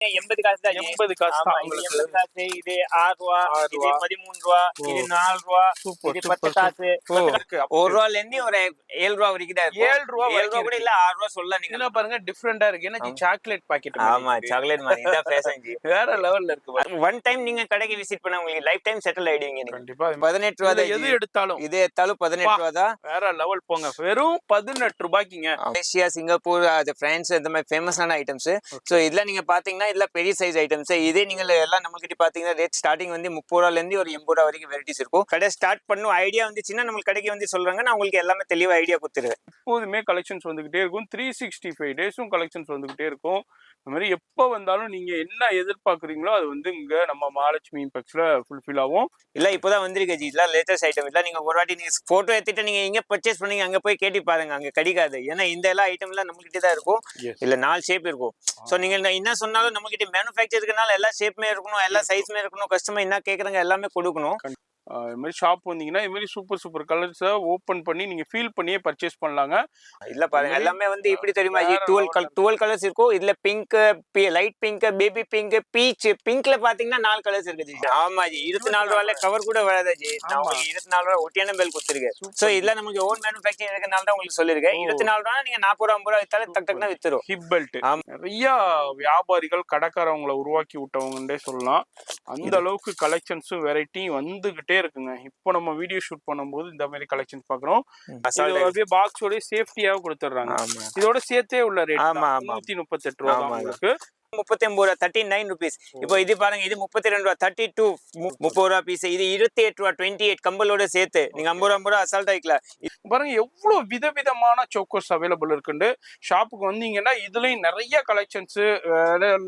80 காசு தான். 80 காசு தான் உங்களுக்கு. 80 காசு. இது 6 ரூபா, இது 13 ரூபா, இது 4 ரூபா, இது 10 காசு. 1 ரூபால இருந்து ஒரு 7 ரூபா வரைக்கும் தான். 7 ரூபா கூட இல்ல 6 ரூபா சொல்லலாம். நீங்க பாருங்க டிஃபரெண்டா இருக்கு. என்ன சாக்லேட் பாக்கெட். ஆமா சாக்லேட் மாதிரி இதான் ஃபேஷன் ஜி. வேற லெவல்ல இருக்கு. ஒன் டைம் நீங்க கடைக்கு விசிட் பண்ணா உங்களுக்கு லைஃப் டைம் செட்டில் ஆயிடுவீங்க. கண்டிப்பா 18 ரூபா தான். எது எடுத்தாலும் இது எடுத்தாலும் 18 ரூபா தான். வேற லெவல் போங்க. வெறும் 18 ரூபாய்க்குங்க. மலேசியா, சிங்கப்பூர், பிரான்ஸ் இந்த மாதிரி ஃபேமஸான ஐட்டம்ஸ். சோ இதுல நீங்க பாத்தீங்கன்னா இதுல பெரிய சைஸ் ஐட்டம்ஸ். இதே நீங்க எல்லாம் நம்ம கிட்ட பாத்தீங்கன்னா ரேட் ஸ்டார்டிங் வந்து 30 ரூபால இருந்து ஒரு 80 ரூபா வரைக்கும் வெரைட்டிஸ் இருக்கும். கடை ஸ்டார்ட் பண்ணும் ஐடியா வந்துச்சுன்னா நம்ம கடைக்கு வந்து சொல்றாங்க. நான் உங்களுக்கு எல்லாமே தெளிவா ஐடியா கொடுத்துருவேன். எப்போதுமே கலெக்ஷன்ஸ் வந்துகிட்டே இருக்கும். 365 டேஸும் கலெக்ஷன்ஸ் வந்துகிட்டே இருக்கும். இந்த மாதிரி எப்போ வந்தாலும் நீங்க என்ன எதிர்பார்க்குறீங்களோ அது வந்து இங்க நம்ம மகாலட்சுமி இம்பெக்ஸ்ல ஃபுல்ஃபில் ஆகும். இல்ல இப்போதான் வந்திருக்கு ஜி. இதெல்லாம் லேட்டஸ்ட் ஐட்டம். இல்ல நீங்க ஒரு வாட்டி நீங்க போட்டோ எடுத்துட்டு நீங்க எங்க பர்ச்சேஸ் பண்ணீங்க அங்க போய் கேட்டி பாருங்க. அங்க கிடைக்காது. ஏன்னா இந்த எல்லா ஐட்டம் எல்லாம் நம்ம கிட்ட தான் இருக்கும். இல்ல 4 ஷேப் இருக்கும். சோ நீங்க என்ன சொன்னாலும் நம்ம கிட்ட மேனுஃபேக்சர் இருக்கனால எல்லா ஷேப்மே இருக்கணும், எல்லா சைஸ்மே இருக்கணும். கஸ்டமர் என்ன கேக்குறாங்க எல்லாமே கொடுக்கணும். இது மாதிரி ஷாப் வந்தீங்கன்னா இது மாதிரி சூப்பர் கலர்ஸை ஓப்பன் பண்ணி நீங்க ஃபீல் பண்ணியே பர்ச்சேஸ் பண்ணலாங்க. இல்ல பாருங்க எல்லாமே வந்து இப்படி தெரியுமா ஜி, 12 கலர்ஸ் இருக்கும். இதுல pink, light pink, baby pink, peach. பிங்க்ல பாத்தீங்கன்னா 4 கலர்ஸ் இருக்கு ஜி. ஆமா ஜி. 24 ரூபாயில கவர் கூட வராதா ஜி. நான் உங்களுக்கு 24 ரூபாய் ஒட்டியான பெல் கொடுத்துருக்கேன். சோ இதுல நமக்கு ஓன் மேனுஃபேக்சரிங் இருக்கனால தான் உங்களுக்கு சொல்லிருக்கேன். 24 ரூபாய் நீங்க 40 ரூபா 50 ரூபாய் வித்தாலும் டக் டக்னா வித்துரும். ஹிப் பெல்ட் நிறைய வியாபாரிகள் கடைக்காரவங்களை உருவாக்கி விட்டவங்கன்னே சொல்லலாம். அந்த அளவுக்கு கலெக்ஷன்ஸும் வெரைட்டியும் வந்துகிட்டே இருக்குங்க. இப்போ நம்ம வீடியோ ஷூட் பண்ணும்போது இந்த மாதிரி கலெக்ஷன்ஸ் பாக்குறோம். பாக்ஸோட சேஃப்டியாக கொடுத்துட்றாங்க. இதோட சேர்த்தே உள்ள ரேட் 138 ரூபா உங்களுக்கு. 39 ரூபா 39 rupees. இப்போ இது பாருங்க இது 32 ரூபா 32, 30 ரூபா பீஸ். இது 28 ரூபா 28 கம்பலோட சேர்த்து நீங்க 50 ரூபா அசால்ட்டா வைக்கலாம். பாருங்க எவ்வளவு விதவிதமான சோக்கோஸ் அவைலபிள் இருக்குன்னு. ஷாப்புக்கு வந்தீங்கன்னா இதுலயும் நிறைய கலெக்ஷன்ஸ்,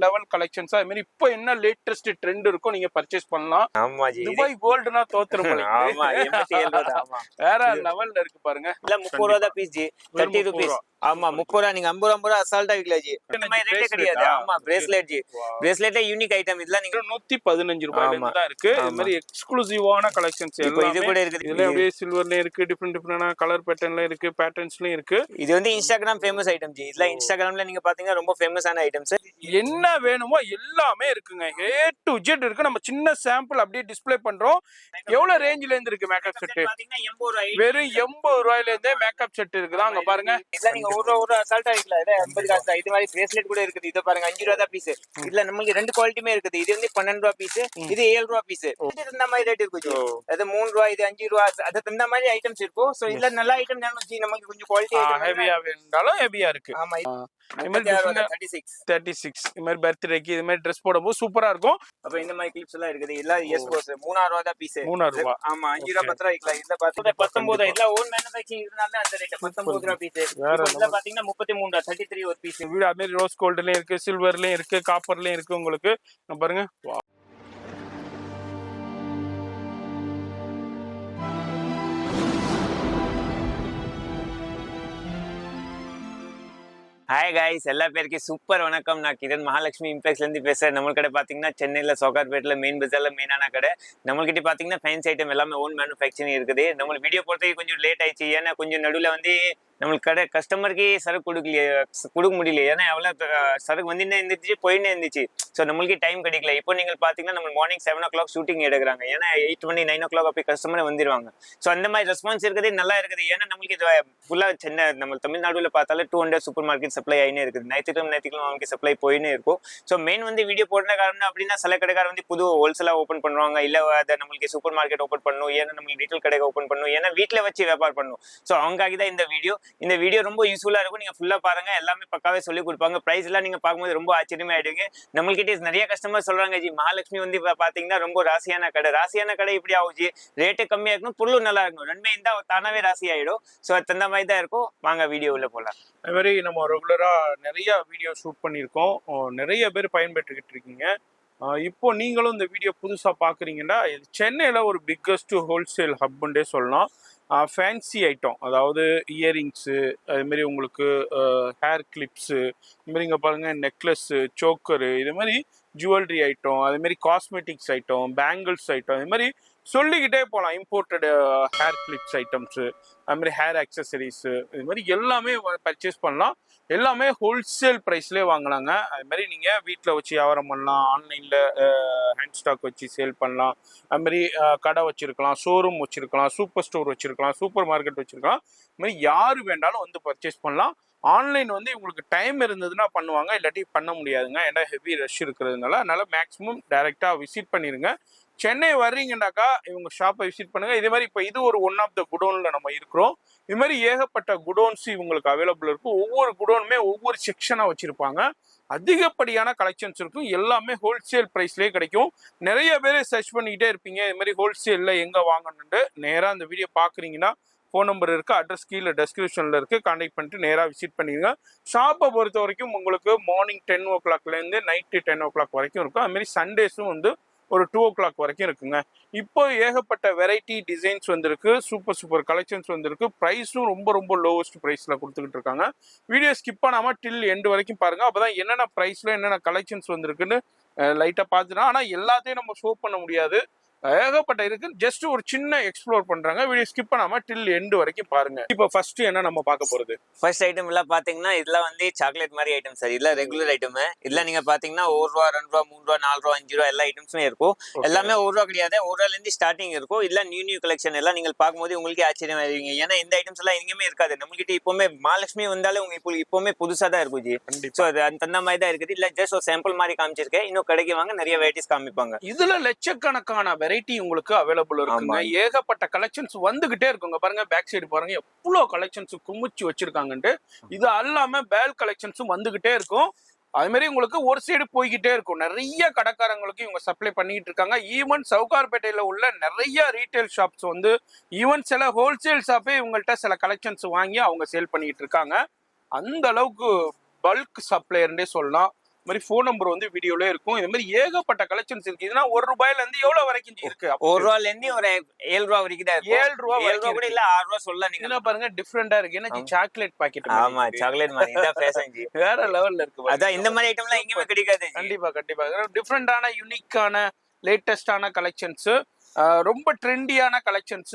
லெவல் கலெக்ஷன்ஸ். அது மாதிரி இப்போ என்ன லேட்டஸ்ட் ட்ரெண்ட் இருக்கோ நீங்க பர்ச்சேஸ் பண்ணலாம். ஆமா ஜி. துபாய் கோல்டுனா தோத்துரும். ஆமா 87 ரூபா. ஆமா வேற லெவல்ல இருக்கு பாருங்க. இல்ல 30 ரூபா தான் பீஸ் ஜி. 30 rupees. ஆமா 30 ரூபா நீங்க 50 ரூபா அசால்ட்டா விக்கலாம் ஜி. இந்த மாதிரி ரேட்டே கிடையாது. ஆமா பிரேஸ்லெட் ஜி. பிரேஸ்லெட்டே யூனிக் ஐட்டம். இதெல்லாம் நீங்க 115 ரூபாயில தான் இருக்கு. இந்த மாதிரி எக்ஸ்க்ளூசிவான கலெக்ஷன்ஸ் இப்போ இது கூட இருக்குது. இதுல அப்படியே சில்வர்ல இருக்கு, டிஃபரெண்டான கலர் பேட்டர்ன்ல இருக்கு, பேட்டர்ன்ஸ்லயும் இருக்கு. இது வந்து இன்ஸ்டாகிராம் ஃபேமஸ் ஐட்டம் ஜி. இதுல இன்ஸ்டாகிராம்ல நீங்க பாத்தீங்கன்னா ரொம்ப ஃபேமஸான ஐட்டம்ஸ். என்ன வேணுமோ எல்லாமே இருக்குங்க. A to Z இருக்கு. நம்ம சின்ன சாம்பிள் அப்படியே டிஸ்ப்ளே பண்றோம். எவ்வளவு ரேஞ்சில இருந்து இருக்கு மேக்கப் செட்? பாத்தீங்கன்னா 80 ரூபாய். வெறும் 80 ரூபாயில இருந்தே மேக்கப் செட் இருக்குதா? அங்க பாருங்க. இதெல்லாம் நீங்க ஒரு அசால்ட்டா வைக்கலாம். இது 80 காசு தான். இது மாதிரி பிரேஸ்லெட் கூட இருக்குது. இத பாருங்க 5 ரூபா தான் பீஸ். இதுல நமக்கு ரெண்டு குவாலிட்டியுமே இருக்குது. இது வந்து 12 ரூபா பீஸ், இது 7 ரூபா பீஸ். இந்த மாதிரி ரேட் இருக்கு ஜி. அது 3 ரூபா, இது 5 ரூபா. அது இந்த மாதிரி ஐட்டம்ஸ் இருக்கும். சோ இதுல நல்ல ஐட்டம் வேணும் ஜி. நமக்கு கொஞ்சம் குவாலிட்டி ஐட்டம் ஹெவியா வேணும்னாலும் ஹெவியா இருக்கு. ஆமா 36 இந்த மாதிரி பர்த்டேக்கு இது மாதிரி ட்ரெஸ் போடும்போது சூப்பரா இருக்கும். அப்ப இந்த மாதிரி கிளிப்ஸ் எல்லாம் இருக்குது. எல்லாம் எஸ் கோஸ் 3 ரூபா தான் பீஸ். 3 ரூபா. ஆமா 5 ரூபா 10 ரூபா வைக்கலாம். இதுல பாத்தீங்கன்னா 19 இதுல ஓன் மேனுஃபேக்சரிங் இருக்கனால அந்த ரேட் 19 ரூபா பீஸ். இதுல பாத்தீங்கன்னா 33 ரூபா 33 ஒரு பீஸ். வீடு அதே மாதிரி ரோஸ் கோல்ட்லயும் இருக்கு, சில்வர்லயும் இருக்கு, காப்பர்லயும் இருக்கு உங்களுக்கு. பாருங்க. ஹாய் காய்ஸ், எல்லா பேருக்கும் சூப்பர் வணக்கம். நான் கிரண் மகாலட்சுமி இம்பெக்ஸ்ல இருந்து பேசுறேன். நம்ம கடை பாத்தீங்கன்னா சென்னையில சோகார்பேட்ல மெயின் பஜார்ல மெயினான கடை. நம்மகிட்ட பாத்தீங்கன்னா ஃபேன்சி ஐட்டம் எல்லாமே ஓன் மேனுஃபேக்சரிங் இருக்குது. நம்மளுக்கு வீடியோ போடுறதுக்கு கொஞ்சம் லேட் ஆயிடுச்சு. ஏன்னா கொஞ்சம் நடுவில் வந்து நம்மளுக்கு கடை கஸ்டமருக்கு சரக்கு கொடுக்க முடியல. ஏன்னா எவ்வளோ சரக்கு வந்துன்னே இருந்துச்சு போயின்னே இருந்துச்சு. ஸோ நம்மளுக்கு டைம் கிடைக்கல. இப்போ நீங்கள் பார்த்தீங்கன்னா நம்ம மார்னிங் 7 o'clock ஷூட்டிங் எடுக்கிறாங்க. ஏன்னா 8 மணி 9 o'clock அப்படி கஸ்டமரை வந்துடுவாங்க. ஸோ அந்த மாதிரி ரெஸ்பான்ஸ் இருக்குது, நல்லா இருக்குது. ஏன்னா நம்மளுக்கு இது ஃபுல்லாக சென்னை நம்ம தமிழ்நாடுல பார்த்தாலே 200 சூப்பர் மார்க்கெட் சப்ளை ஆகினே இருக்குது. ஞாயிற்றுக்கிழமை அவங்களுக்கு சப்ளை போயினே இருக்கும். ஸோ மெயின் வந்து வீடியோ போடுற காரணம் அப்படின்னா சில கடைக்கார வந்து புது ஹோல்சேலாக ஓப்பன் பண்ணுவாங்க. இல்லை அதை நம்மளுக்கு சூப்பர் மார்க்கெட் ஓப்பன் பண்ணணும், ஏன்னா நம்மளுக்கு ரீட்டெயில் கடை ஓப்பன் பண்ணணும், ஏன்னா வீட்டில் வச்சு வியாபாரம் பண்ணணும். ஸோ அவங்காக தான் இந்த வீடியோ ரொம்ப யூஸ்ஃபுல்லாக இருக்கும். நீங்கள் ஃபுல்லாக பாருங்க, எல்லாமே பக்காவே சொல்லி கொடுப்பாங்க. ப்ரைஸ் எல்லாம் நீங்கள் பார்க்கும்போது ரொம்ப ஆச்சரியமா ஆயிடுங்க. நம்மள்கிட்ட நிறைய கஸ்டமர் சொல்றாங்க ஜி மகாலட்சுமி வந்து பார்த்தீங்கன்னா ரொம்ப ராசியான கடை இப்படி ஆகுச்சு, ரேட்டு கம்மியாக இருக்கணும், பொருளும் நல்லா இருக்கணும், ரெண்டுமே இருந்தால் தானாவே ராசி ஆகிடும். ஸோ அது தகுந்த மாதிரி தான் இருக்கும். வாங்க வீடியோ உள்ள போகலாம். அது மாதிரி நம்ம ரெகுலராக நிறைய வீடியோ ஷூட் பண்ணியிருக்கோம். நிறைய பேர் பயன்பெற்றுக்கிட்டு இருக்கீங்க. இப்போ நீங்களும் இந்த வீடியோ புதுசாக பார்க்குறீங்கன்னா சென்னையில் ஒரு பிக்கஸ்ட் ஹோல்சேல் ஹப்புன்னே சொல்லலாம். ஃபேன்சி ஐட்டம், அதாவது இயரிங்ஸு, அதுமாரி உங்களுக்கு ஹேர் கிளிப்ஸு, இதுமாரி இங்கே பாருங்கள் நெக்லஸ்ஸு, சோக்கரு, இது மாதிரி ஜுவல்லரி ஐட்டம், அதுமாரி காஸ்மெட்டிக்ஸ் ஐட்டம், பேங்கிள்ஸ் ஐட்டம், இது மாதிரி சொல்லிக்கிட்டே போகலாம். இம்போர்ட்டடு ஹேர் கிளிப்ஸ் ஐட்டம்ஸு, அது மாதிரி ஹேர் அக்சசரிஸு, இது மாதிரி எல்லாமே பர்ச்சேஸ் பண்ணலாம். எல்லாமே ஹோல்சேல் ப்ரைஸ்லேயே வாங்கலாங்க. அது மாதிரி நீங்கள் வீட்டில் வச்சு வியாபாரம் பண்ணலாம், ஆன்லைனில் ஹேண்ட் ஸ்டாக் வச்சு சேல் பண்ணலாம், அது மாதிரி கடை வச்சுருக்கலாம், ஷோரூம் வச்சுருக்கலாம், சூப்பர் ஸ்டோர் வச்சுருக்கலாம், சூப்பர் மார்க்கெட் வச்சுருக்கலாம். இது மாதிரி யார் வேண்டாலும் வந்து பர்ச்சேஸ் பண்ணலாம். ஆன்லைன் வந்து உங்களுக்கு டைம் இருந்ததுன்னா பண்ணுவாங்க, இல்லாட்டி பண்ண முடியாதுங்க. ஏன்னா ஹெவி ரஷ் இருக்கிறதுனால. அதனால் மேக்ஸிமம் டைரெக்டாக விசிட் பண்ணிடுங்க. சென்னை வர்றீங்கன்னாக்கா இவங்க ஷாப்பை விசிட் பண்ணுங்க. இதே மாதிரி இப்போ இது ஒரு ஒன் ஆஃப் த குடோன்ல நம்ம இருக்கிறோம். இது மாதிரி ஏகப்பட்ட குடோன்ஸ் இவங்களுக்கு அவைலபிள் இருக்கும். ஒவ்வொரு குடோனுமே ஒவ்வொரு செக்ஷனா வச்சிருப்பாங்க. அதிகப்படியான கலெக்ஷன்ஸ் இருக்கும். எல்லாமே ஹோல்சேல் ப்ரைஸ்லேயே கிடைக்கும். நிறைய பேர் சர்ச் பண்ணிக்கிட்டே இருப்பீங்க இது மாதிரி ஹோல்சேலில் எங்கே வாங்கணுன்ட்டு. நேராக இந்த வீடியோ பார்க்குறீங்கன்னா ஃபோன் நம்பர் இருக்குது, அட்ரஸ் கீழே டெஸ்கிரிப்ஷனில் இருக்குது. கான்டாக்ட் பண்ணிட்டு நேராக விசிட் பண்ணிடுங்க. ஷாப்பை பொறுத்த வரைக்கும் உங்களுக்கு மார்னிங் 10 o'clock நைட்டு 10 o'clock வரைக்கும் இருக்கும். அதுமாரி சண்டேஸும் வந்து ஒரு 2 o'clock வரைக்கும் இருக்குங்க. இப்போ ஏகப்பட்ட வெரைட்டி டிசைன்ஸ் வந்திருக்கு, சூப்பர் கலெக்ஷன்ஸ் வந்திருக்கு. ப்ரைஸும் ரொம்ப லோவஸ்ட் ப்ரைஸில் கொடுத்துக்கிட்டு இருக்காங்க. வீடியோ ஸ்கிப் பண்ணாமல் டில் எண்டு வரைக்கும் பாருங்கள். அப்போ தான் என்னென்ன ப்ரைஸில் என்னென்ன கலெக்ஷன்ஸ் வந்திருக்குன்னு லைட்டாக பார்த்துனா. ஆனால் எல்லாத்தையும் நம்ம ஷோ பண்ண முடியாது, ஏகப்பட்ட இருக்கு. ஜஸ்ட் ஒரு சின்ன எக்ஸ்ப்ளோர் பண்றாங்க. வீடியோ ஸ்கிப் பண்ணாம டில் எண்டு வரைக்கும் பாருங்க. இப்போ ஃபர்ஸ்ட் என்ன நம்ம பார்க்க போறது? ஃபர்ஸ்ட் ஐட்டம் எல்லாம் பாத்தீங்கன்னா இதெல்லாம் வந்து சாக்லேட் மாதிரி ஐட்டம் சார். இதெல்லாம் ரெகுலர் ஐட்டம். இதெல்லாம் நீங்க பாத்தீங்கன்னா 1 ரூபா 2 ரூபா 3 ரூபா 4 ரூபா 5 ரூபா எல்லா ஐட்டம்ஸுமே இருக்கும். எல்லாமே 1 ரூபா கிடையாது, 1 ரூபால இருந்து ஸ்டார்டிங் இருக்கும். இல்ல நியூ கலெக்ஷன் எல்லாம் நீங்க பார்க்கும்போது உங்களுக்கு ஆச்சரியம் ஆயிருவீங்க. ஏன்னா இந்த ஐட்டம்ஸ் எல்லாம் எங்கேயுமே இருக்காது. நம்மகிட்ட இப்பவுமே மகாலட்சுமி வந்தாலே உங்களுக்கு இப்பவுமே புதுசா தான் இருக்கும் ஜி. ஸோ அது அந்த மாதிரி தான் இருக்குது. இல்ல ஜஸ்ட் ஒரு சாம்பிள் மாதிரி காமிச்சிருக்கேன். இன்னும் கடைக்கு வாங்க நிறைய வெரைட்டிஸ் காமிப்பாங்க. இதுல லட்சக்கணக்கான வெரைட்டி உங்களுக்கு அவைலபிள் இருக்குங்க. ஏகப்பட்ட கலெக்ஷன்ஸ் வந்துகிட்டே இருக்குங்க. பாருங்க பேக் சைடு பாருங்க எவ்வளவு கலெக்ஷன்ஸ் குமிச்சு வச்சிருக்காங்கன்ட்டு. இது அல்லாம பேல் கலெக்ஷன்ஸும் வந்துகிட்டே இருக்கும். அது மாதிரி உங்களுக்கு ஒரு சைடு போய்கிட்டே இருக்கும். நிறைய கடைக்காரங்களுக்கு இவங்க சப்ளை பண்ணிட்டு இருக்காங்க. ஈவன் சவுகார்பேட்டையில உள்ள நிறைய ரீட்டைல் ஷாப்ஸ் வந்து ஈவன் சில ஹோல்சேல் ஷாப்பே இவங்கள்ட்ட சில கலெக்ஷன்ஸ் வாங்கி அவங்க சேல் பண்ணிட்டு இருக்காங்க. அந்த அளவுக்கு பல்க் சப்ளையர்னே சொல்லலாம். இது மாதிரி ஃபோன் நம்பர் வந்து வீடியோல இருக்கும். இது மாதிரி ஏகப்பட்ட கலெக்ஷன்ஸ் இருக்கு. இதுனா 1 ரூபாயில இருந்து எவ்வளவு வரைக்கும் இருக்கு? 1 ரூபாயில இருந்து ஒரு 7 ரூபா வரைக்கும் தான் இருக்கு. 7 ரூபா கூட இல்ல 6 ரூபா சொல்லலாம். நீங்க பாருங்க டிஃபரெண்டா இருக்கு. ஏன்னா சாக்லேட் பாக்கெட். ஆமா சாக்லேட் மாதிரி இதான் ஃபேஷன் ஜி. வேற லெவல்ல இருக்கு. அதான் இந்த மாதிரி ஐட்டம்லாம் எங்கேயுமே கிடைக்காது. கண்டிப்பா டிஃபரெண்டான யூனிக்கான லேட்டஸ்டான கலெக்ஷன்ஸ், ரொம்ப ட்ரெண்டியான கலெக்ஷன்ஸ்.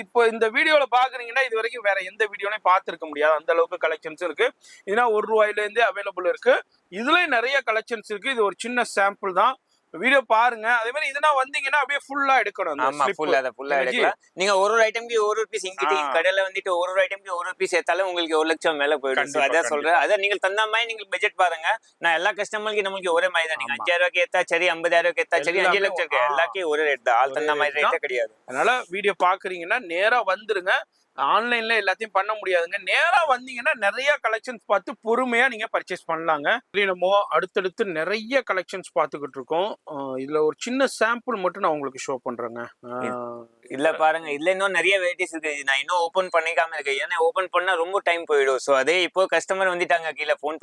இப்போ இந்த வீடியோல பாக்குறீங்கன்னா இது வரைக்கும் வேற எந்த வீடியோலையும் பார்த்துருக்க முடியாது, அந்த அளவுக்கு கலெக்ஷன்ஸ் இருக்கு. இதுனா 1 ரூபாயில இருந்து அவைலபிள் இருக்கு. இதுலயும் நிறைய கலெக்ஷன்ஸ் இருக்கு. இது ஒரு சின்ன சாம்பிள் தான். வீடியோ பாருங்க. அதே மாதிரி இதுனா வந்தீங்கன்னா அப்படியே ஃபுல்லா எடுக்கணும். ஆமா ஃபுல்லா எடுக்கலாம். நீங்க ஒரு ஐட்டம்க்கு ஒரு பீஸ் இங்கிட்ட கடையில வந்துட்டு ஒரு ஐட்டம்க்கு ஒரு பீஸ் ஏத்தாலும் உங்களுக்கு 1 லட்சம் மேல போயிடும். அதான் சொல்றேன். அதான் நீங்க தந்த மாதிரி நீங்க பட்ஜெட் பாருங்க. நான் எல்லா கஸ்டமருக்கு நமக்கு ஒரே மாதிரி தான். நீங்க 5000 ரூபாய்க்கு ஏத்தா சரி, 50000 ரூபாய்க்கு ஏத்தா சரி, 5 லட்சம் எல்லாருக்கும் ஒரு ரேட் தான். ஆள் தந்த மாதிரி ரேட்டே கிடையாது. அதனால வீடியோ பாக்குறீங்கன்னா நேரா வந்துருங்க. ஆன்லைன்ல எல்லாத்தையும் பண்ண முடியாதுங்க. நேரா வந்தீங்கன்னா நிறைய கலெக்ஷன்ஸ் பார்த்து பொறுமையா நீங்க பர்ச்சேஸ் பண்ணலாங்க. நம்ம அடுத்தடுத்து நிறைய கலெக்ஷன்ஸ் பார்த்துக்கிட்டு இருக்கோம். இதுல ஒரு சின்ன சாம்பிள் மட்டும் நான் உங்களுக்கு ஷோ பண்றேங்க. இல்ல பாருங்க, இதுல இன்னும் நிறைய வெரைட்டிஸ் இருக்கு. நான் இன்னும் ஓபன் பண்ணிக்காம இருக்கேன். ஏன்னா ஓபன் பண்ணா ரொம்ப டைம் போயிடும். ஸோ அதே இப்போ கஸ்டமர் வந்துட்டாங்க, கீழே ஃபோன்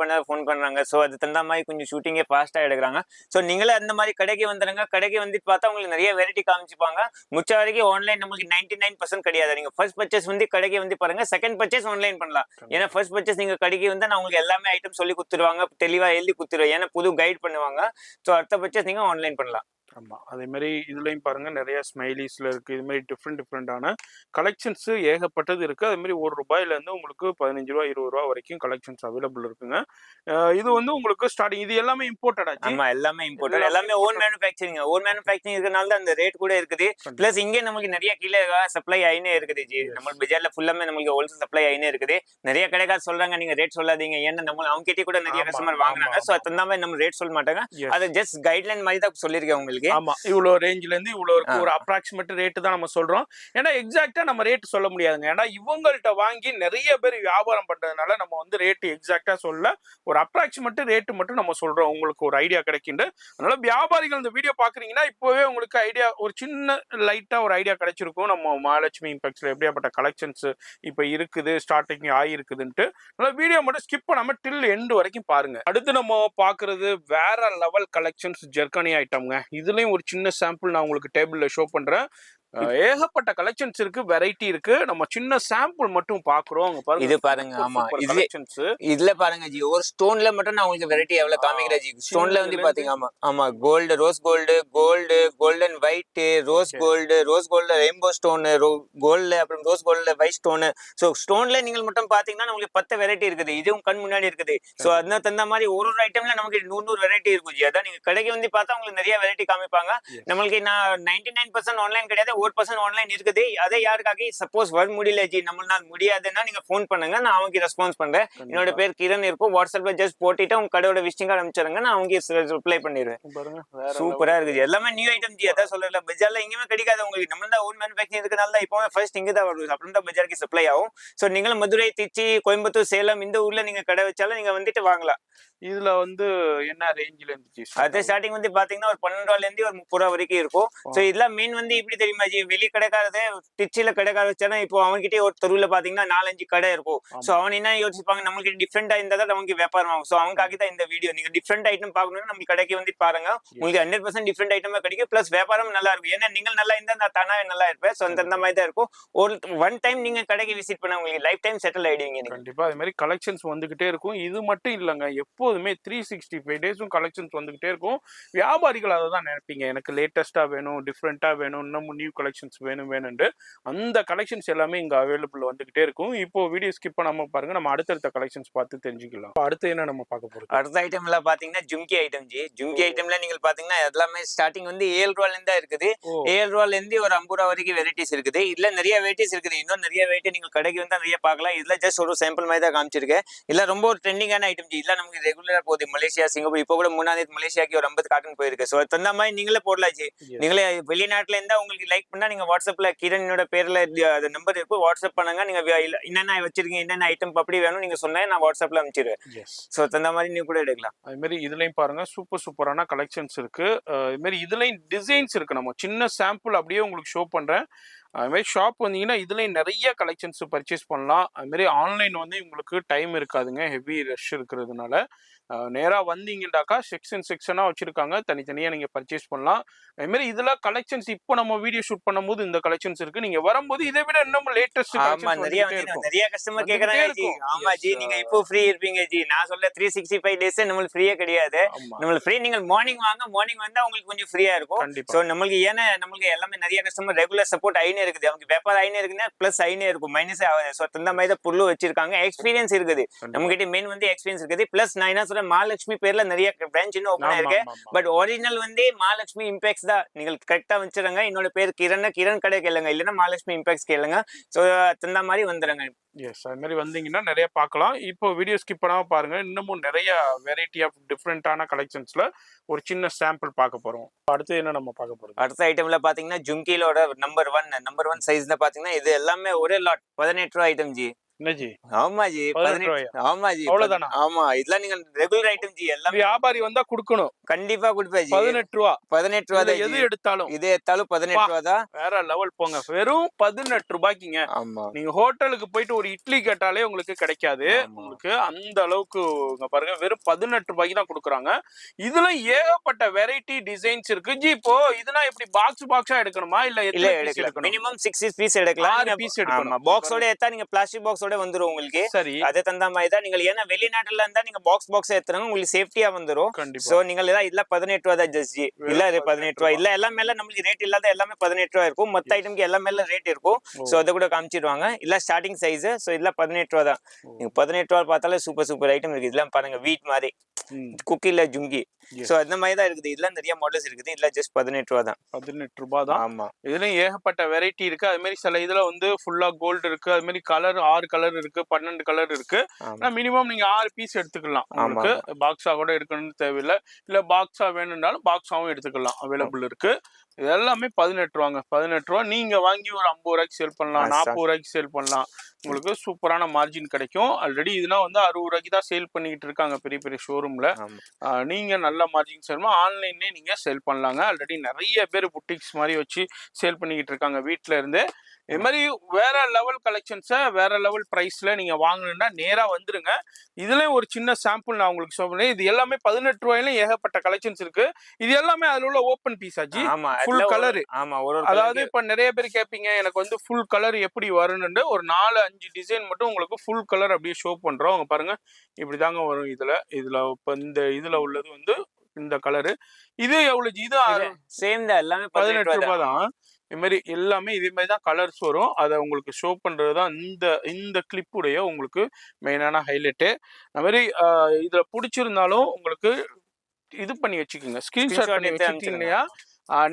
பண்றாங்க. ஸோ அது தகுந்த மாதிரி கொஞ்சம் ஷூட்டிங்கே ஃபாஸ்டா எடுக்கிறாங்க. ஸோ நீங்களே அந்த மாதிரி கடைக்கு வந்துடுங்க. கடைக்கு வந்துட்டு பார்த்தா உங்களுக்கு நிறைய வெரைட்டி காமிச்சுப்பாங்க. முச்ச வரைக்கும் ஆன்லைன் நம்மளுக்கு 99% கிடையாது. நீங்க ஃபர்ஸ்ட் பர்ச்சேஸ் வந்து கடைக்கு வந்து பாருங்க, செகண்ட் பர்ச்சேஸ் ஆன்லைன் பண்ணலாம். ஏன்னா ஃபர்ஸ்ட் பர்ச்சேஸ் நீங்க கடைக்கு வந்து நான் உங்களுக்கு எல்லாமே ஐட்டம் சொல்லி கொடுத்துருவாங்க, தெளிவா எழுதி கொடுத்துருவாங்க. ஏன்னா புது கைட் பண்ணுவாங்க. ஸோ அடுத்த பர்ச்சேஸ் நீங்க ஆன்லைன் பண்ணலாம். ஆமா, அதே மாதிரி இதுலயும் பாருங்க நிறைய ஸ்மைலிஸ்ல இருக்கு. இது மாதிரி டிஃப்ரெண்டான கலெக்ஷன்ஸ் ஏகப்பட்டது இருக்கு. அதே மாதிரி 1 ரூபாயில இருந்து உங்களுக்கு 15 ரூபா 20 ரூபா வரைக்கும் கலெக்ஷன்ஸ் அவைலபிள் இருக்குங்க. இது வந்து உங்களுக்கு ஸ்டார்டிங். இது எல்லாமே இம்போர்ட்டட் ஆச்சு. ஆமா எல்லாமே இம்போர்ட்டட், எல்லாமே ஓன் மேனுஃபேக்சரிங். ஓன் மேனுஃபேக்சரிங் இருக்கனால தான் அந்த ரேட் கூட இருக்குது. பிளஸ் இங்கே நமக்கு நிறைய கீழே சப்ளை ஆயினே இருக்குது ஜி. நம்ம பஜார்ல ஃபுல்லாமே நமக்கு ஹோல்சேல் சப்ளை ஆயினே இருக்குது. நிறைய கடைக்கார சொல்றாங்க நீங்க ரேட் சொல்லாதீங்க, ஏன்னா நம்ம அவங்க கிட்டே கூட நிறைய கஸ்டமர் வாங்குறாங்க. ஸோ அந்த மாதிரி நம்ம ரேட் சொல்ல மாட்டாங்க. அது ஜஸ்ட் கைட்லைன் மாதிரி தான் சொல்லியிருக்கேன் உங்களுக்கு. ஆமா, இவ்வளோ ரேஞ்சில இருந்து இவ்வளோ இருக்கு. ஒரு அப்ராக்சிமேட் ரேட் தான் நம்ம சொல்றோம். ஏன்னா எக்ஸாக்டா நம்ம ரேட் சொல்ல முடியாதுங்க. ஏன்னா இவங்கள்ட்ட வாங்கி நிறைய பேர் வியாபாரம் பண்றதுனால நம்ம வந்து ரேட் எக்ஸாக்டா சொல்ல, ஒரு அப்ராக்சிமேட் ரேட் மட்டும் நம்ம சொல்றோம். உங்களுக்கு ஒரு ஐடியா கிடைக்கிண்டு. அதனால வியாபாரிகள் இந்த வீடியோ பாக்குறீங்கன்னா இப்பவே உங்களுக்கு ஐடியா, ஒரு சின்ன லைட்டா ஒரு ஐடியா கிடைச்சிருக்கும். நம்ம மகாலட்சுமி இம்பெக்ஸ்ல எப்படியாப்பட்ட கலெக்ஷன்ஸ் இப்ப இருக்குது, ஸ்டார்டிங் ஆகிருக்குதுன்ட்டு. அதனால வீடியோ மட்டும் ஸ்கிப் பண்ணாம டில் எண்டு வரைக்கும் பாருங்க. அடுத்து நம்ம பாக்குறது வேற லெவல் கலெக்ஷன்ஸ், ஜெர்கனி ஐட்டம்ங்க. இதுலயும் ஒரு சின்ன சாம்பிள் நான் உங்களுக்கு டேபிள்ல ஷோ பண்றேன். ஏகப்பட்ட கலெக்ஷன்ஸ் இருக்கு, வெரைட்டி இருக்கு. நம்ம சின்ன சாம்பிள் மட்டும் பாக்குறோம். அங்க பாருங்க, இது பாருங்க. ஆமா, இது கலெக்ஷன்ஸ். இதுல பாருங்க ஜி, ஒரு ஸ்டோன்ல மட்டும் நான் உங்களுக்கு வெரைட்டி எவ்வளவு காமிக்கிறேன் ஜி. ஸ்டோன்ல வந்து பாத்தீங்க, ஆமா ஆமா, gold, rose gold, golden white, rose gold rainbow stone, gold, அப்புறம் rose gold white stone. So ஸ்டோன்ல நீங்கள் மட்டும் பாத்தீங்கன்னா உங்களுக்கு 10 வெரைட்டி இருக்குது. இதுவும் கண் முன்னாடி இருக்குது. சோ அதனால தகுந்த மாதிரி ஒரு ஐட்டம்ல நமக்கு 100 வெரைட்டி இருக்கும் ஜி. அதான் நீங்க கடைக்கு வந்து பார்த்தா உங்களுக்கு நிறைய வெரைட்டி காமிப்பாங்க. நம்மளுக்கு நான் 99% ஆன்லைன் கிடையாது, 1% ஆன்லைன் இருக்குது. அதே யாருக்காக சப்போஸ் வர முடியல ஜி, நம்மளால முடியாதுன்னா நீங்க ஃபோன் பண்ணுங்க, நான் அவங்க ரெஸ்பான்ஸ் பண்றேன். என்னோட பேர் கிரண் இருக்கும். வாட்ஸ்அப்ல ஜஸ்ட் போட்டுட்டு உங்க கடையோட விசிட்டிங் கார்டு அனுப்பிச்சிருங்க, நான் அவங்க ரிப்ளை பண்ணிடுவேன். சூப்பரா இருக்குது, எல்லாமே நியூ ஐட்டம் ஜி. அதான் சொல்லல, பஜார்ல எங்கேயுமே கிடைக்காது உங்களுக்கு. நம்ம தான் ஓன் மேனுஃபேக்சரிங் இருக்கனால தான் இப்போ ஃபர்ஸ்ட் இங்க தான் வருது, அப்புறம் தான் பஜாருக்கு சப்ளை ஆகும். ஸோ நீங்களும் மதுரை, திருச்சி, கோயம்புத்தூர், சேலம் இந்த ஊர்ல நீங்க கடை வச்சாலும் நீங்க வந்துட்டு வாங்கலாம். இதுல வந்து என்ன ரேஞ்சில இருந்துச்சு? அது ஸ்டார்டிங் வந்து பாத்தீங்கன்னா ஒரு 12 ரூபாயில இருந்து ஒரு 30 ரூபா வரைக்கும் இருக்கும். சோ இதெல்லாம் மீன் வந்து இப்படி தெரியுமா ஜி, வெளி கடைக்காரது திருச்சியில கடைக்கார வச்சானா இப்போ அவன்கிட்ட ஒரு தெருவுல பாத்தீங்கன்னா 4-5 கடை இருக்கும். சோ அவன் என்ன யோசிப்பாங்க, நம்மளுக்கு டிஃப்ரெண்டா இருந்தா தான் நமக்கு வியாபாரம் ஆகும். சோ அவனுக்காக தான் இந்த வீடியோ. நீங்க டிஃப்ரெண்ட் ஐட்டம் பார்க்கணும்னா நம்ம கடைக்கு வந்து பாருங்க, உங்களுக்கு 100% டிஃப்ரெண்ட் ஐட்டமா கிடைக்கும். பிளஸ் வியாபாரம் நல்லா இருக்கும். ஏன்னா நீங்கள் நல்லா இருந்தா நான் தானாவே நல்லா இருப்பேன். சோ அந்த மாதிரி தான் இருக்கும். ஒரு ஒன் டைம் நீங்க கடைக்கு விசிட் பண்ண உங்களுக்கு லைஃப் டைம் செட்டில் ஆயிடுவீங்க. கண்டிப்பா அது மாதிரி கலெக்ஷன்ஸ் வந்துகிட்டே இருக்கும். இது மட்டும் இல்லங்க, எப்போதுமே 365 டேஸும் கலெக்ஷன்ஸ் வந்துகிட்டே இருக்கும். வியாபாரிகள் அதை தான் நினைப்பீங்க, எனக்கு லேட்டஸ்டா வேணும், டிஃப்ரெண்டா வேணும், இன்னமும் நியூ கலெக்ஷன்ஸ் வேணும்னு. அந்த கலெக்ஷன்ஸ் எல்லாமே இங்க அவைலபிள் வந்துகிட்டே இருக்கும். இப்போ வீடியோ ஸ்கிப் பண்ணாம பாருங்க, நம்ம அடுத்தடுத்த கலெக்ஷன்ஸ் பார்த்து தெரிஞ்சுக்கலாம். அடுத்து என்ன நம்ம பார்க்க போறோம்? அடுத்த ஐட்டம்ல பாத்தீங்கன்னா ஜும்கி ஐட்டம் ஜி. ஜும்கி ஐட்டம்ல நீங்க பாத்தீங்கன்னா எல்லாமே ஸ்டார்டிங் வந்து 7 ரூபாயில இருந்து தான் இருக்குது. 7 ரூபாயில இருந்து ஒரு 50 ரூபா வரைக்கும் வெரைட்டிஸ் இருக்குது. இதுல நிறைய வெரைட்டிஸ் இருக்குது. இன்னும் நிறைய வெரைட்டி நீங்க கடைக்கு வந்து நிறைய பார்க்கலாம். இதுல ஜஸ்ட் ஒரு சாம்பிள் மாதிரி தான் காமிச்சிருக்கேன். இல்ல ரொம்ப ஒரு ட்ரெண்டிங்கான ஐட்டம் ஜி. இல்ல நமக்கு ரெகுலரா போகுது மலேசியா, சிங்கப்பூர். இப்போ கூட முன்னாடி மலேசியாக்கு ஒரு 50 காட்டன் போயிருக்கு. ஸோ தகுந்த மாதிரி நீங்களே போடலாம் ஜி. நீங்களே வெளிநாட்டுல இருந்தா உங்களுக்கு லைக் பண்ணா நீங்க வாட்ஸ்அப்ல கிரணியோட பேர்ல அது நம்பர் இருக்கும், வாட்ஸ்அப் பண்ணுங்க. நீங்க என்னென்ன வச்சிருக்கீங்க, என்னென்ன ஐட்டம் அப்படி வேணும் நீங்க சொன்னா நான் வாட்ஸ்அப்ல அனுப்பிச்சிருவேன். ஸோ தகுந்த மாதிரி நீங்க கூட எடுக்கலாம். அது மாதிரி இதுலயும் பாருங்க, சூப்பரான கலெக்ஷன்ஸ் இருக்கு. இது மாதிரி இதுலயும் டிசைன்ஸ் இருக்கு. நம்ம சின்ன சாம்பிள் அப்படியே உங்களுக்கு ஷோ பண்றேன். அது மாதிரி ஷாப் வந்தீங்கன்னா இதுலயும் நிறைய கலெக்ஷன்ஸ் பர்ச்சேஸ் பண்ணலாம். அது மாதிரி ஆன்லைன் வந்து உங்களுக்கு டைம் இருக்காதுங்க, ஹெவி ரஷ் இருக்கிறதுனால. நேராக வந்தீங்கன்னாக்கா செக்ஷனா வச்சிருக்காங்க, தனித்தனியாக நீங்கள் பர்ச்சேஸ் பண்ணலாம். அது மாதிரி இதுல கலெக்ஷன்ஸ் இப்போ நம்ம வீடியோ ஷூட் பண்ணும்போது இந்த கலெக்ஷன்ஸ் இருக்கு. நீங்க வரும்போது இதை விட இன்னும் லேட்டஸ்ட் நிறைய கஸ்டமர் கேக்குறாங்க ஜி. ஆமா ஜி, நீங்க இப்போ ஃப்ரீ இருப்பீங்க ஜி. நான் சொல்ல 365 டேஸ் நம்மளுக்கு ஃப்ரீயே கிடையாது. நம்மளுக்கு ஃப்ரீ நீங்கள் மார்னிங் வாங்க, மார்னிங் வந்தா உங்களுக்கு கொஞ்சம் ஃப்ரீயா இருக்கும். ஸோ நம்மளுக்கு ஏன்னா நம்மளுக்கு எல்லாமே நிறைய கஸ்டமர் ரெகுலர் சப்போர்ட் ஐனே இருக்குது. அவங்க வியாபாரம் ஐனே இருக்குன்னா பிளஸ் ஐனே இருக்கும், மைனஸே ஆகாது. ஸோ அந்த மாதிரி தான் புல்லு வச்சிருக்காங்க. எக்ஸ்பீரியன்ஸ் இருக்குது நம்ம கிட்ட, மெயின் வந்து எக்ஸ்பீரியன்ஸ் இருக்குது. பிளஸ் நான் என்ன சொல்றேன், மகாலட்சுமி பேர்ல நிறைய பிரான்ச் இன்னும் ஓபன் ஆயிருக்கு. பட் ஒரிஜினல் வந்து மகாலட்சுமி இம்பாக்ட்ஸ் தான். நீங்கள் கரெக்டா வச்சிருங்க. என்னோட பேர் கிரண் கடை கேளுங்க, இல்லைன்னா மகாலட்சுமி இம்பாக்ட்ஸ் கேளுங்க. ஸோ அந்த மாதிரி வந்துடுங்க. எஸ், அது மாதிரி வந்தீங்கன்னா நிறைய பார்க்கலாம். இப்போ வீடியோ ஸ்கிப் பண்ணாம பாருங்க, இன்னமும் நிறைய வெரைட்டி ஆஃப் டிஃப்ரெண்டான கலெக்ஷன்ஸ்ல ஒரு சின்ன சாம்பிள் பார்க்க போறோம். அடுத்து என்ன நம்ம பார்க்க போறோம்? அடுத்த ஐட்டம்ல பாத்தீங்கன்னா ஜும்கிலோட நம்பர் ஒன் சைஸ்ல பாத்தீங்கன்னா இது எல்லாமே ஒரே லாட் 18 ரூபா ஐட்டம் ஜி. ஆமா ஜி, 18. ஆமா ஜி, அவ்வளவுதானா? ஆமா, இதெல்லாம் நீங்க ரெகுலர் ஐட்டம் ஜி. எல்லாம் வியாபாரி வந்தா கொடுக்கணும், கண்டிப்பா கொடுப்பேன் ஜி. 18 ரூபா. 18 ரூபா தான். எது எடுத்தாலும் இது எடுத்தாலும் 18 ரூபா தான். வேற லெவல் போங்க, வெறும் 18 ரூபாய்க்குங்க. ஆமா, நீங்க ஹோட்டலுக்கு போயிட்டு ஒரு இட்லி கேட்டாலே உங்களுக்கு கிடைக்காது. உங்களுக்கு அந்த அளவுக்கு பாருங்க, வெறும் 18 ரூபாய்க்கு தான் கொடுக்குறாங்க. இதுல ஏகப்பட்ட வெரைட்டி டிசைன்ஸ் இருக்கு ஜி. இப்போ இதுனா எப்படி பாக்ஸா எடுக்கணுமா, இல்ல எடுக்கலாம்? மினிமம் 6 பீஸ் எடுக்கலாம். 6 பீஸ் எடுக்கணும். பாக்ஸோட எடுத்தா நீங்க பிளாஸ்டிக் பாக்ஸோட வந்துரும் உங்களுக்கு. சரி, அதே தகுந்த மாதிரி தான். நீங்க ஏன்னா வெளிநாட்டுல இருந்தா நீங்க பாக்ஸ் எடுத்துறாங்க, உங்களுக்கு சேஃப்டியா வந்துரும். சோ நீங்க இல்ல 18 ரூபா தான் ஜஸ்ட். இல்ல 18 ரூபா இல்ல, எல்லாமே நமக்கு ரேட் இல்லாத எல்லாமே 18 ரூபா இருக்கும். மொத்த ஐட்டம்க்கு எல்லாமே ரேட் இருக்கும். சோ அத கூட காமிச்சிடுவாங்க. இல்ல ஸ்டார்டிங் சைஸ். சோ இல்ல 18 ரூபா தான். நீங்க 18 ரூபா பார்த்தாலே சூப்பர் ஐட்டம் இருக்கு. இதெல்லாம் பாருங்க, வீட் மாதிரி குக்கில ஜும்கி. சோ அந்த மாதிரி தான் இருக்குது. இதெல்லாம் நிறைய மாடல்ஸ் இருக்குது. இல்ல ஜஸ்ட் 18 ரூபா தான். 18 ரூபா தான். ஆமா, இதுலயும் ஏகப்பட்ட வெரைட்டி இருக்கு. அது மாதிரி சில இதுல வந்து ஃபுல்லா கோல்டு இருக்கு. அது மாதிரி கலர் 6 கலர் இருக்கு, 12 கலர் இருக்கு. மினிமம் நீங்க 6 பீஸ் எடுத்துக்கலாம். உங்களுக்கு பாக்ஸா கூட எடுக்கணும்னு தேவையில்லை. இல்ல பாக்ஸா வேணும்னாலும் பாக்ஸாவும் எடுத்துக்கலாம், அவைலபிள் இருக்கு. இது எல்லாமே 18 ரூபாங்க. 18 ரூபா நீங்க வாங்கி ஒரு 50 ரூபாய்க்கு சேல் பண்ணலாம், 40 ரூபாய்க்கு சேல் பண்ணலாம். உங்களுக்கு சூப்பரான மார்ஜின் கிடைக்கும். ஆல்ரெடி இதெல்லாம் வந்து 60 ரூபாய்க்கு தான் சேல் பண்ணிக்கிட்டு இருக்காங்க பெரிய பெரிய ஷோரூம்ல. நீங்க நல்ல மார்ஜின் சேல்மா ஆன்லைன்லேயே நீங்க சேல் பண்ணலாங்க. ஆல்ரெடி நிறைய பேர் புட்டிக்ஸ் மாதிரி வச்சு சேல் பண்ணிக்கிட்டு இருக்காங்க வீட்டில இருந்து. இது மாதிரி வேற லெவல் கலெக்ஷன்ஸை வேற லெவல் ப்ரைஸில் நீங்கள் வாங்கணுன்னா நேராக வந்துருங்க. இதுலேயும் ஒரு சின்ன சாம்பிள் நான் உங்களுக்கு சொல்றேன். இது எல்லாமே 18 ரூபாயிலும் ஏகப்பட்ட கலெக்ஷன்ஸ் இருக்கு. இது எல்லாமே அதில் உள்ள ஓப்பன் பீஸ் ஆச்சு, ஃபுல் கலரு. அதாவது இப்போ நிறைய பேர் கேட்பீங்க எனக்கு வந்து ஃபுல் கலர் எப்படி வரும்னு. ஒரு 4-5 டிசைன் மட்டும் உங்களுக்கு ஃபுல் கலர் அப்படியே ஷோ பண்ணுறோம். அவங்க பாருங்க இப்படி தாங்க வரும். இதில் இப்போ இந்த இதில் உள்ளது வந்து இந்த கலரு. இது எவ்வளவு? இது சேம் தான், எல்லாமே 18 ரூபாய் தான். இது மாதிரி எல்லாமே இதே மாதிரி தான் கலர்ஸ் வரும். அதை உங்களுக்கு ஷோ பண்ணுறது தான் இந்த கிளிப்புடைய உங்களுக்கு மெயினான ஹைலைட்டு. அது மாதிரி இதில் பிடிச்சிருந்தாலும் உங்களுக்கு இது பண்ணி வச்சுக்கோங்க, ஸ்க்ரீன்ஷாட் பண்ணி வச்சுக்கிட்டீங்கன்னா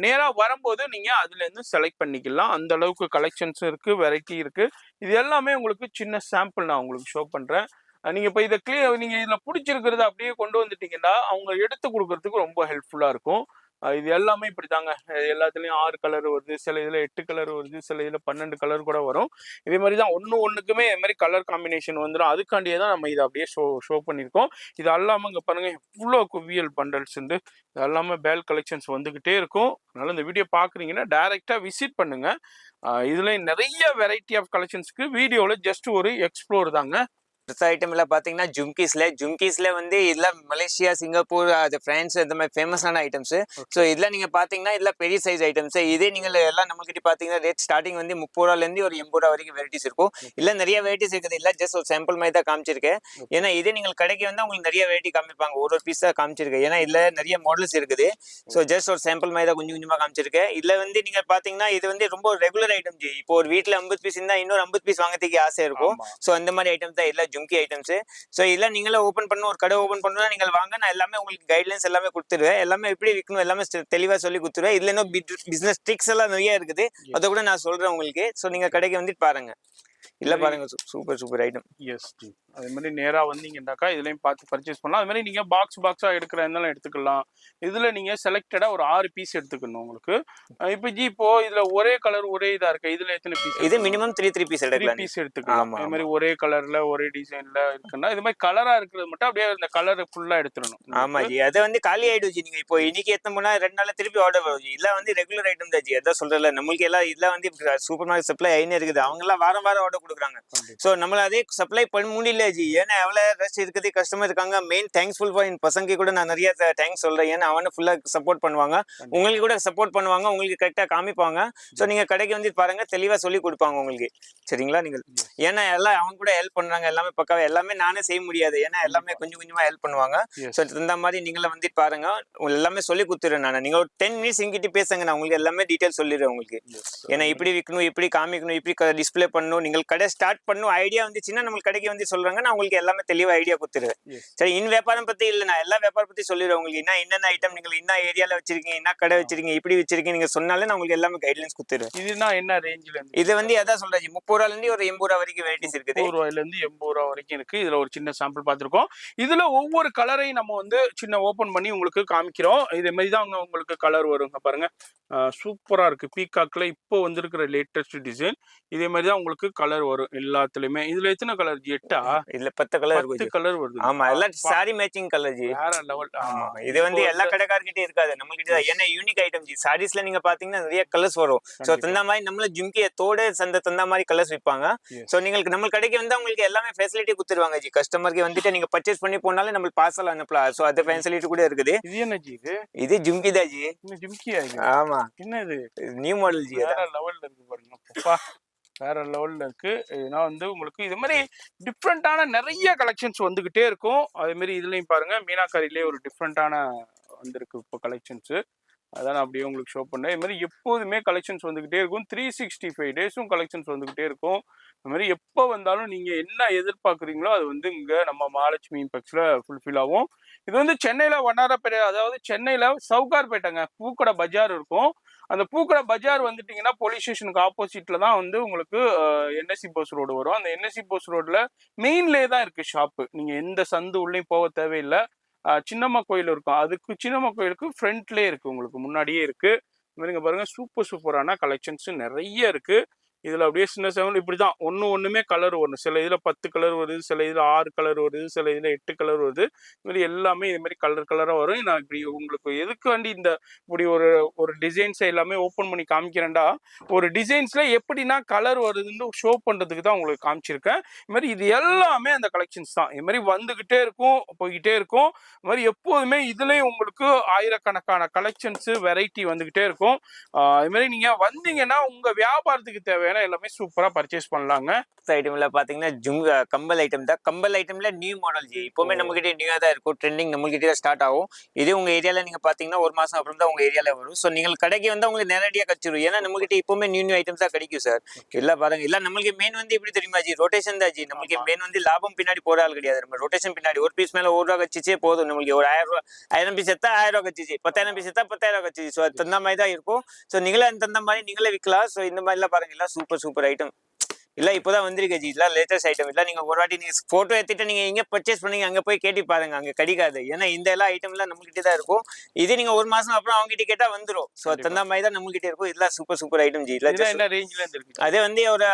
நேராக வரும்போது நீங்கள் அதுலேருந்து செலக்ட் பண்ணிக்கலாம். அந்த அளவுக்கு கலெக்ஷன்ஸ் இருக்குது, வெரைட்டி இருக்குது. இது எல்லாமே உங்களுக்கு சின்ன சாம்பிள் நான் உங்களுக்கு ஷோ பண்ணுறேன். நீங்கள் இப்போ இதை நீங்கள் இதில் பிடிச்சிருக்கிறத அப்படியே கொண்டு வந்துட்டீங்கன்னா அவங்க எடுத்து கொடுக்கறதுக்கு ரொம்ப ஹெல்ப்ஃபுல்லாக இருக்கும். இது எல்லாமே இப்படி தாங்க. எல்லாத்துலேயும் 6 கலர் வருது, சில இதில் 8 கலர் வருது, சில இதில் 12 கலர் கூட வரும். இதே மாதிரி தான் ஒன்றுக்குமே இது மாதிரி கலர் காம்பினேஷன் வந்துடும். அதுக்காண்டியே தான் நம்ம இதை அப்படியே ஷோ பண்ணியிருக்கோம். இது எல்லாமே இங்கே பாருங்கள் எவ்வளோ குவியல் பண்டல்ஸ் உண்டு. இது எல்லாமே பேல் கலெக்ஷன்ஸ் வந்துக்கிட்டே இருக்கும். அதனால் இந்த வீடியோ பார்க்குறீங்கன்னா டைரெக்டாக விசிட் பண்ணுங்கள். இதில் நிறைய வெரைட்டி ஆஃப் கலெக்ஷன்ஸ்க்கு வீடியோவில் ஜஸ்ட் ஒரு எக்ஸ்ப்ளோர் தாங்க. ஐட்டம் எல்லாம் பாத்தீங்கன்னா ஜும்கீஸ்ல வந்து இதெல்லாம் மலேசியா, சிங்கப்பூர், அது பிரான்ஸ் இந்த மாதிரி ஃபேமஸான ஐட்டம்ஸ். ஸோ இதெல்லாம் நீங்க பாத்தீங்கன்னா இதெல்லாம் பெரிய சைஸ் ஐட்டம்ஸ். இதே நீங்க எல்லாம் நம்மகிட்ட பாத்தீங்கன்னா ரேட் ஸ்டார்டிங் வந்து 30 ரூபாயிலேருந்து ஒரு 80 ரூபா வரைக்கும் வெரைட்டிஸ் இருக்கும். இல்ல நிறைய வெரைட்டிஸ் இருக்குது. இல்ல ஜஸ்ட் ஒரு சாம்பிள் மாதிரி தான் காமிச்சிருக்கேன். ஏன்னா இதே நீங்க கடைக்கு வந்து உங்களுக்கு நிறைய வெரைட்டி காமிப்பாங்க, ஒரு பீஸ் தான் காமிச்சிருக்கேன். ஏன்னா இதுல நிறைய மாடல்ஸ் இருக்குது. ஸோ ஜஸ்ட் ஒரு சாம்பிள் மாதிரி தான் கொஞ்சம் கொஞ்சமா காமிச்சிருக்கேன். இதுல வந்து நீங்க பாத்தீங்கன்னா இது வந்து ரொம்ப ரெகுலர் ஐட்டம். இப்போ ஒரு வீட்டுல 50 பீஸ் இருந்தா இன்னொரு 50 பீஸ் வாங்கறதுக்கு ஆசை இருக்கும். ஸோ அந்த மாதிரி ஐட்டம் தான் எல்லாம் ஜும்கி ஐட்டம்ஸ். ஸோ இதெல்லாம் நீங்களே ஓப்பன் பண்ண ஒரு கடை ஓப்பன் பண்ணா நீங்கள் வாங்க, நான் எல்லாமே உங்களுக்கு கைட்லைன்ஸ் எல்லாமே கொடுத்துருவேன். எல்லாமே எப்படி விற்கணும் எல்லாமே தெளிவாக சொல்லி கொடுத்துருவேன். இதுல இன்னும் பிசினஸ் ட்ரிக்ஸ் எல்லாம் நிறைய இருக்குது. அதை கூட நான் சொல்றேன் உங்களுக்கு. ஸோ நீங்க கடைக்கு வந்துட்டு பாருங்க. இல்ல பாருங்க சூப்பர் ஐட்டம். எஸ் ஜி, அதே மாதிரி நேரா வந்தீங்கன்னாக்கா இதுலயும் பார்த்து பர்ச்சேஸ் பண்ணலாம். அது மாதிரி நீங்க பாக்ஸா எடுக்கிற இருந்தாலும் எடுத்துக்கலாம். இதுல நீங்க செலக்டடா ஒரு 6 பீஸ் எடுத்துக்கணும் உங்களுக்கு. இப்போ ஜி இப்போ இதுல ஒரே கலர் ஒரே இதா இருக்கு, இதுல எத்தனை பீஸ்? இது மினிமம் 3 பீஸ் எடுக்கலாம். 3 பீஸ் எடுத்துக்கலாம். அதே மாதிரி ஒரே கலர்ல ஒரே டிசைன்ல இருக்குன்னா இது மாதிரி கலரா இருக்கிறது மட்டும் அப்படியே அந்த கலர் ஃபுல்லா எடுத்துடணும். ஆமா ஜி, அது வந்து காலி ஆயிடும் ஜி. நீங்க இப்போ இன்னைக்கு எத்தனை 2 நாள்ல திருப்பி ஆர்டர் வரும் ஜி. இல்ல வந்து ரெகுலர் ஐட்டம் தான் ஜி. அதான் சொல்றல, நம்மளுக்கு எல்லாம் இதெல்லாம் வந்து சூப்பர் மார்க்கெட் சப்ளை ஆயினே இருக்குது. அவங்க எல்லாம் வாரம் ஆர்டர் கொடுக்குறாங்க. சோ நம்மள அதே சப்ளை பண்ண முடியல ஜி. ஏன்னா எவ்வளவு ரஷ் இருக்குது, கஸ்டமர் இருக்காங்க. மெயின் தேங்க்ஸ்ஃபுல் ஃபார் என் பசங்க கூட நான் நிறைய தேங்க்ஸ் சொல்றேன். ஏன்னா அவனை ஃபுல்லா சப்போர்ட் பண்ணுவாங்க, உங்களுக்கு கூட சப்போர்ட் பண்ணுவாங்க, உங்களுக்கு கரெக்டா காமிப்பாங்க. சோ நீங்க கடைக்கு வந்து பாருங்க, தெளிவா சொல்லி கொடுப்பாங்க உங்களுக்கு. சரிங்களா? நீங்கள் ஏன்னா எல்லாம் அவங்க கூட ஹெல்ப் பண்றாங்க. எல்லாமே பக்காவா, எல்லாமே நானே செய்ய முடியாது. ஏன்னா எல்லாமே கொஞ்சம் கொஞ்சமா ஹெல்ப் பண்ணுவாங்க. சோ இந்த மாதிரி நீங்களும் வந்து பாருங்க, எல்லாமே சொல்லி கொடுத்துறேன் நான். நீங்க ஒரு 10 மினிட்ஸ் எங்கிட்ட பேசுங்க, நான் உங்களுக்கு எல்லாமே டீடைல் சொல்லிடுறேன் உங்களுக்கு. ஏன்னா இப்படி விற்கணும், இப்படி காமிக்கணும், இப்படி டிஸ்பிளே பண்ணணும், நீங்கள் கடை ஸ்டார்ட் பண்ணணும் ஐடியா வந்துச்சுன்னா நம்ம கடைக்கு வந்து சொல்றாங்க, நான் உங்களுக்கு எல்லாமே தெளிவா ஐடியா கொடுத்துருவேன். சரி, இன் வியாபாரம் பத்தி இல்ல, நான் எல்லா வியாபாரம் பத்தி சொல்லிடுவேன் உங்களுக்கு. என்னென்ன ஐட்டம் நீங்கள் என்ன ஏரியால வச்சிருக்கீங்க, என்ன கடை வச்சிருக்கீங்க, இப்படி வச்சிருக்கீங்க நீங்க சொன்னாலே நான் உங்களுக்கு எல்லாமே கைட்லைன்ஸ் கொடுத்துருவேன். இதுனா என்ன ரேஞ்சில? இது வந்து அதான் சொல்றேன், 30 ரூபாயில ஒரு 80 ரூபா வரைக்கும் வெரைட்டிஸ் இருக்குது. 30 ரூபாயில இருந்து 80 ரூபா வரைக்கும் இருக்கு. இதுல ஒரு சின்ன சாம்பிள் பார்த்திருக்கோம். இதுல ஒவ்வொரு கலரையும் நம்ம வந்து சின்ன ஓபன் பண்ணி உங்களுக்கு காமிக்கிறோம். இதே மாதிரி தான் உங்களுக்கு கலர் வருங்க பாருங்க. சூப்பரா இருக்கு. பீகாக்ல இப்போ வந்திருக்கிற லேட்டஸ்ட் டிசைன். இதே மாதிரி தான் உங்களுக்கு கலர் வரும் எல்லாத்துலயுமே. இதுல எத்தனை கலர் ஜி? 8 இல்ல 10 கலர் இருக்கு. 10 கலர் வருது. ஆமா, எல்லாம் சாரி மேட்சிங் கலர் ஜி. வேற லெவல். இது வந்து எல்லா கடைக்காரர்கிட்ட இருக்காது, நம்ம கிட்ட தான். ஏன்னா யூனிக் ஐட்டம் ஜி. சாரீஸ்ல நீங்க பாத்தீங்கன்னா நிறைய கலர்ஸ் வரும். சோ தந்த மாதிரி நம்மள ஜும்கிய தோட தந்த மாதிரி கலர்ஸ் விற்பாங்க. சோ நீங்களுக்கு நம்ம கடைக்கு வந்து உங்களுக்கு எல்லாமே ஃபெசிலிட்டி கொடுத்துருவாங்க ஜி. கஸ்டமருக்கு வந்துட்டு நீங்க பர்ச்சேஸ் பண்ணி போனாலே நம்ம பார்சல் அனுப்பலாம். சோ அந்த ஃபெசிலிட்டி கூட இருக்குது. இது என்ன ஜி? இது ஜும்கி தான் ஜி. ஜும்கியா? ஆமா. என்ன இது? New model G. வேற லெவல்ல இருக்கு பாருங்க. வேற லெவல்ல இருக்கு. ஏன்னா வந்து உங்களுக்கு இது மாதிரி டிஃப்ரெண்டான நிறைய கலெக்ஷன்ஸ் வந்துகிட்டே இருக்கும். அதே மாதிரி இதுலயும் பாருங்க, மீனாக்காரிலேயே ஒரு டிஃப்ரெண்டான வந்திருக்கு இப்போ கலெக்ஷன்ஸ். அதான் அப்படியே உங்களுக்கு ஷோ பண்ணேன். இது மாதிரி எப்போதுமே கலெக்ஷன்ஸ் வந்துகிட்டே இருக்கும். 365 டேஸும் கலெக்ஷன்ஸ் வந்துகிட்டே இருக்கும். அது மாதிரி எப்போ வந்தாலும் நீங்க என்ன எதிர்பார்க்குறீங்களோ அது வந்து இங்க நம்ம மகாலட்சுமி இம்பெக்ஸ்ல ஃபுல்ஃபில் ஆகும். இது வந்து சென்னையில வண்ணாரப்பேட்டை, அதாவது சென்னையில சவுகார்பேட்டைங்க, பூக்கடை பஜார் இருக்கும். அந்த பூக்கடை பஜார் வந்துட்டீங்கன்னா போலீஸ் ஸ்டேஷனுக்கு ஆப்போசிட்ல தான் வந்து உங்களுக்கு என்எஸ்சி போஸ் ரோடு வரும். அந்த என்எஸ்சி போஸ் ரோட்ல மெயின்லேயே தான் இருக்கு ஷாப்பு. நீங்க எந்த சந்து உள்ளேயும் போக தேவையில்லை. சின்னம்மா கோயில் இருக்கும், அதுக்கு சின்னம்மா கோயிலுக்கு ஃப்ரண்ட்லேயே இருக்கு, உங்களுக்கு முன்னாடியே இருக்கு. இந்த மாதிரி பாருங்க, சூப்பரான கலெக்ஷன்ஸ் நிறைய இருக்கு. இதில் அப்படியே சின்ன சேவல் இப்படி தான் ஒன்றுமே கலர் வரும். சில இதில் 10 கலர் வருது, சில இதில் 6 கலர் வருது, சில இதில் 8 கலர் வருது. இது மாதிரி எல்லாமே இது மாதிரி கலராக வரும். நான் இப்படி உங்களுக்கு எதுக்கு வேண்டி இந்த இப்படி ஒரு ஒரு டிசைன்ஸை எல்லாமே ஓப்பன் பண்ணி காமிக்கிறேன்டா, ஒரு டிசைன்ஸில் எப்படின்னா கலர் வருதுன்னு ஷோ பண்ணுறதுக்கு தான் உங்களுக்கு காமிச்சிருக்கேன். இது மாதிரி இது எல்லாமே அந்த கலெக்ஷன்ஸ் தான். இது மாதிரி வந்துக்கிட்டே இருக்கும், போய்கிட்டே இருக்கும். இது மாதிரி எப்போதுமே இதுலேயும் உங்களுக்கு ஆயிரக்கணக்கான கலெக்ஷன்ஸு வெரைட்டி வந்துக்கிட்டே இருக்கும். இது மாதிரி நீங்கள் வந்தீங்கன்னா உங்கள் வியாபாரத்துக்கு தேவையான எல்லாமே சூப்பரா பர்ச்சேஸ் பண்ணலாங்க. ஐட்டம்ல பாத்தீங்கன்னா கம்பல் ஐட்டம் தான். கம்பல் ஐட்டம்ல நியூ மாடல் ஜி. இப்பவுமே நம்ம கிட்ட நியூயா தான் இருக்கும். ட்ரெண்டிங் நம்ம கிட்ட ஸ்டார்ட் ஆகும். இதே உங்க ஏரியால நீங்க பாத்தீங்கன்னா ஒரு மாசம் அப்புறம் தான் உங்க ஏரியால வரும். ஸோ நீங்கள் கடைக்கு வந்து உங்களுக்கு நேரடியா கிடைச்சிரும். ஏன்னா நம்ம கிட்ட இப்பவுமே நியூ ஐட்டம்ஸ் தான் கிடைக்கும் சார். எல்லாம் பாருங்க. இல்ல நம்மளுக்கு மெயின் வந்து எப்படி தெரியுமா ஜி, ரொட்டேஷன் தான் ஜி. நம்மளுக்கு மெயின் வந்து லாபம் பின்னாடி போற ஆள் கிடையாது. நம்ம ரொட்டேஷன் பின்னாடி ஒரு பீஸ் மேல 1 ரூபா கச்சிச்சே போதும். நம்மளுக்கு ஒரு 1000 பீஸ் எடுத்தா 1000 ரூபா கச்சிச்சு, 10,000 பீஸ் எடுத்தா 10,000 கச்சிச்சு. ஸோ அது தகுந்த மாதிரி தான் இருக்கும். ஸோ நீங்களே தகுந்த மாதிரி நீங்களே விற்கலாம். ஸோ இந்த மாதிரிலாம் பாருங்க, எல்லாம் சூப்பர் ஐட்டம். இல்ல இப்போதான் வந்திருக்கு ஜி. இல்ல லேட்டஸ்ட் ஐட்டம். இல்ல நீங்க ஒரு வாட்டி நீங்க போட்டோ எடுத்துட்டு நீங்க எங்க பர்ச்சேஸ் பண்ணீங்க அங்க போய் கேட்டு பாருங்க, அங்க கிடைக்காது. ஏன்னா இந்த எல்லா ஐட்டம்லாம் நம்ம கிட்ட தான் இருக்கும். இது நீங்க ஒரு மாசம் அப்புறம் அவங்க கிட்ட கேட்டா வந்துடும். சோ தகுந்த மாதிரி தான் நம்ம கிட்ட இருக்கும். இதெல்லாம் சூப்பர் ஐட்டம் ஜி. இல்ல என்ன ரேஞ்ச்ல இருக்கு? அதே வந்து ஒரு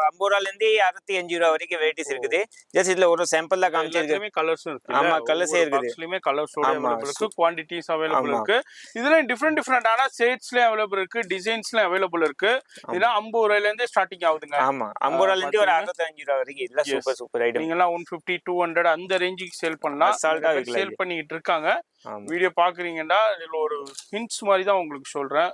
50 ரூபால இருந்து 65 ரூபா வரைக்கும் வெரைட்டிஸ் இருக்குது. ஜஸ்ட் இதுல ஒரு சாம்பிள் தான் காமிச்சிருக்கு. கலர்ஸ் இருக்கு. ஆமா, கலர்ஸே இருக்குது. பாக்ஸ்லயுமே கலர்ஸ் அவைலபிள் இருக்கு, குவாண்டிட்டிஸ் அவைலபிள் இருக்கு. இதுல டிஃபரெண்டான ஷேட்ஸ்லயும் அவைலபிள் இருக்கு, டிசைன்ஸ்லயும் அவைலபிள் இருக்கு. இதெல்லாம் 50 ரூபாயில இருந்து ஸ்டார்டிங் ஆகுதுங்க. ஆமா, 50 ரூபால இருந்து ஒரு 65 ரூபா வரைக்கும். இதெல்லாம் சூப்பர் ஐட்டம். நீங்க எல்லாம் 150 200 அந்த ரேஞ்சுக்கு சேல் பண்ணலாம். சேல் பண்ணிட்டு இருக்காங்க. வீடியோ பாக்குறீங்கன்னா இதுல ஒரு ஹிண்ட்ஸ் மாதிரி தான் உங்களுக்கு சொல்றேன்,